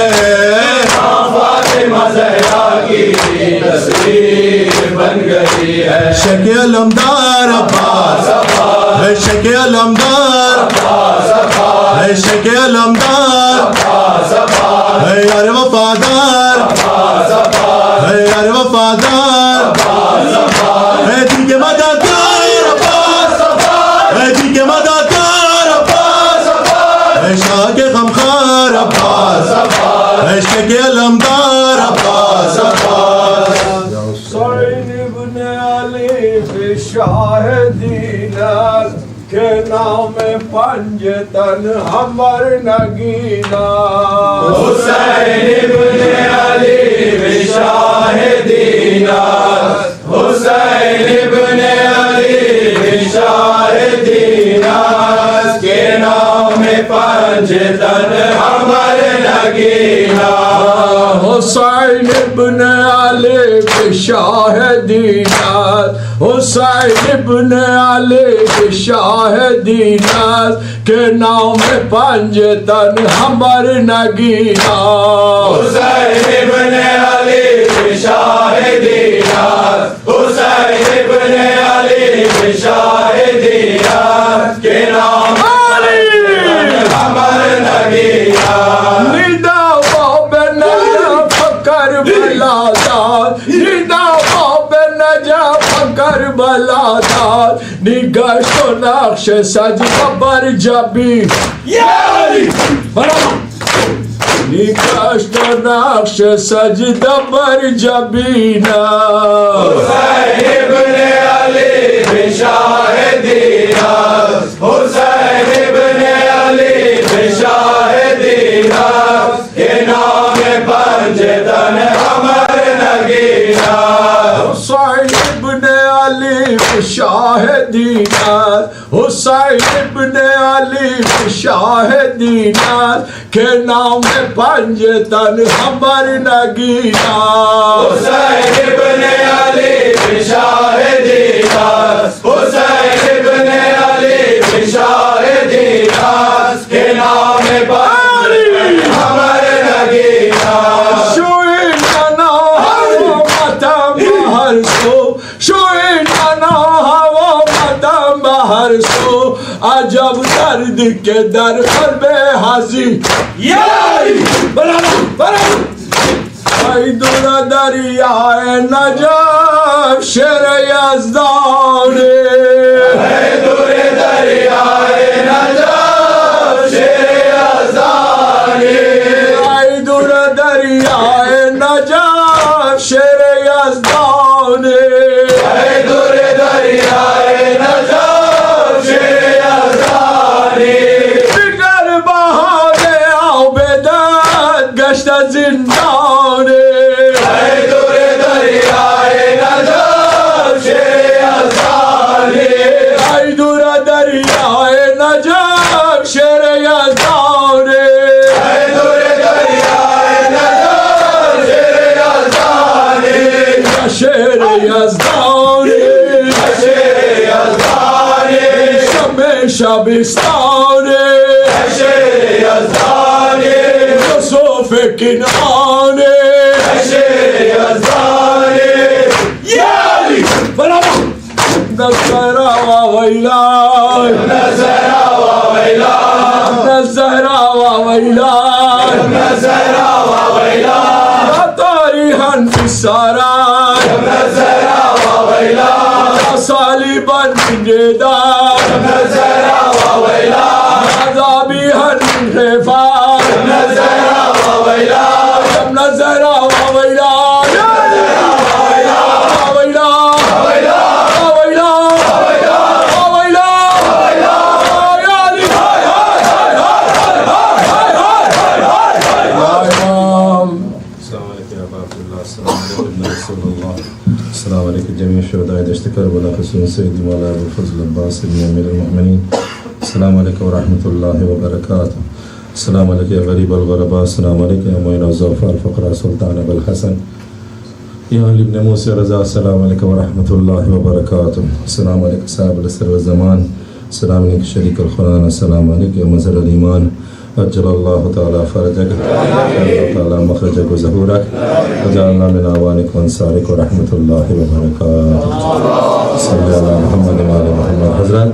Speaker 6: फातिमा ज़हरा की तस्वीर बन गई है। शेक अलमदार अब्बास, है शेक अलमदार, है शेक अलमदार, है यार वफादार, है यार वफादार, है दिन के मददगार अब्बास, है दिन के मददगार अब्बास, है शाह के गमखार अब्बास। अब्बास अब्बास इश्क के अलमदार अब्बास अब्बास
Speaker 7: हुसैन इब्न अली शाहदीना के नाम पंजतन हमर नगीना
Speaker 6: हुसैन इब्न अली शाहदीना हुसैन इब्न अली शाहदीना के नाम पंजतन हमर नगीना
Speaker 7: हुसैन इब्न अली शाहदीना हुसैन इब्न अली शाहदीना के नाम पंजतन हमर नगीना
Speaker 6: हुसैन इब्न अली शाहदीना हुसैन इब्न अली शाहदीना के नाम हमर नगीना
Speaker 7: निदा बाबे नजफ करबला दाद निदा बाबे नजफ करबला दाद निगश्त व नक्श सजदा बर जबी निगश्त व नक्श सजदा बर जबीना
Speaker 6: हुसैन इब्न अली शाहदीना हुसैन इब्न अली शाहदीना के नाम पंजतन हमर नगीना
Speaker 7: हुसैन इब्न अली शाहदीना हुसैन इब्न अली शाहदीना के नाम पंजतन हमर नगीना
Speaker 6: हुसैन इब्न अली शाहदीना हुसैन इब्न अली शाहदीना के नाम पंजतन हमर नगीना
Speaker 7: अजब दर्द के दर पर बेहाजी दूर दरियाए नजफ शेर यज़दाने
Speaker 6: दूर दरियाए नजफ शेर यज़दाने
Speaker 7: दूर दरियाए नजफ शेर यज़दाने
Speaker 6: दूर दरियाए नजफ शेर यज़दाने
Speaker 7: बिगर बहाने आओ बेदर्द गश्त जिंदाने
Speaker 6: दूर दरियाए नजफ शेर यज़दाने
Speaker 7: दूर दरियाए नजफ शेर यज़दाने
Speaker 6: दूर दरियाए नजफ शेर यज़दाने
Speaker 7: शेर यज़दाने
Speaker 6: शेर यज़दाने
Speaker 7: शमे शबिस्ताने
Speaker 6: शेर यज़दाने
Speaker 7: यूसुफ किनाने
Speaker 6: शेर यज़दाने
Speaker 7: नज़रा व वैला
Speaker 6: नज़रा व वैला
Speaker 7: नज़रा व वैला
Speaker 6: नज़रा व वैला
Speaker 7: तारिहन बिसारा
Speaker 6: नज़रा व वैला
Speaker 7: सालिबन निदा
Speaker 6: नज़रा व वैला
Speaker 7: अज़ाबिहन रेफा
Speaker 6: नज़रा व वैला
Speaker 7: नज़रा व वैला
Speaker 3: अस्सलाम वालेकुम जमीअ शुहदाए दश्त करबला खसूस सय्यदी मौला अबुल फज़ल अब्बास इब्न अमीरुल मोमिनीन अस्सलाम वालेकुम व रहमतुल्लाहि व बरकातुहू अस्सलाम वालेकुम या गरीबल गुरबा अस्सलाम वालेकुम या मुइन ज़फ़र फ़क़रा सुल्तान अबुल हसन या अली इब्न मूसा रज़ा अस्सलाम वालेकुम व रहमतुल्लाहि व बरकातुहू अस्सलाम वालेकुम साहिबुल असर व ज़मान अस्सलाम वालेकुम शरीकुल क़ुरान अस्सलाम वालेकुम या मज़हरुल ईमान अज्जलल्लाहु तआला फरजक अल्लाह तआला मखरजक व ज़हूरक वजअलना मिन अवानिक व अंसारिक व रहमतुल्लाहि व बरकातुहू सल्लल्लाहु अला मुहम्मद व आले मुहम्मद। हज़रात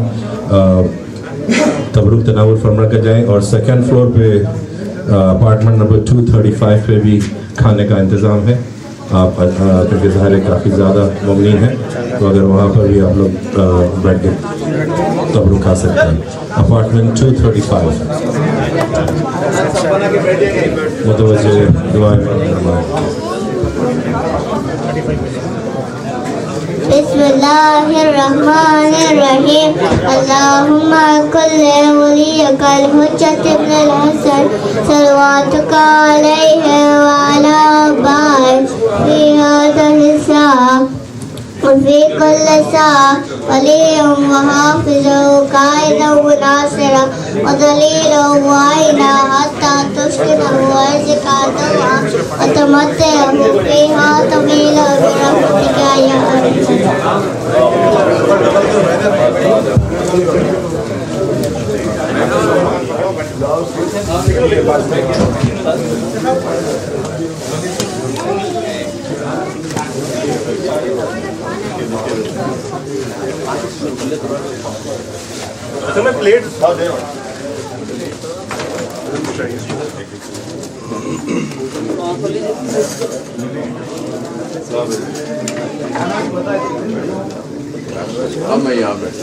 Speaker 3: तबरुक तनावुल फरमा कर जाएँ और सेकंड फ्लोर पे अपार्टमेंट नंबर 235 पे भी खाने का इंतज़ाम है। आप क्योंकि ज़ाहिर है काफ़ी ज़्यादा मुमनीन है तो अगर वहाँ पर भी आप लोग बैठ के तबरुक खा सकते हैं। अपार्टमेंट 235 मुतवज्जे दुआएं फरमाएं।
Speaker 8: बिस्मिल्लाहिर्रहमानिर्रहीम। अल्लाहुम्मा कुल्ले वलियकल हुज्जत इब्नुल हसन सल्लवातुका अलैहि व अला अब्बास फी हाज़िहि साअ व फी कुल्लि साअ वलिय्यन व हाफ़िज़न व क़ाइदन व नासिरन व दलीलन व आइना हत्ता तुस्किनहु अर्ज़का तवआ व तमत्तअहु फ़ीहा तवीला बिरहमतिका या
Speaker 4: प्लेट था दे
Speaker 7: अब मैं यहाँ बैठ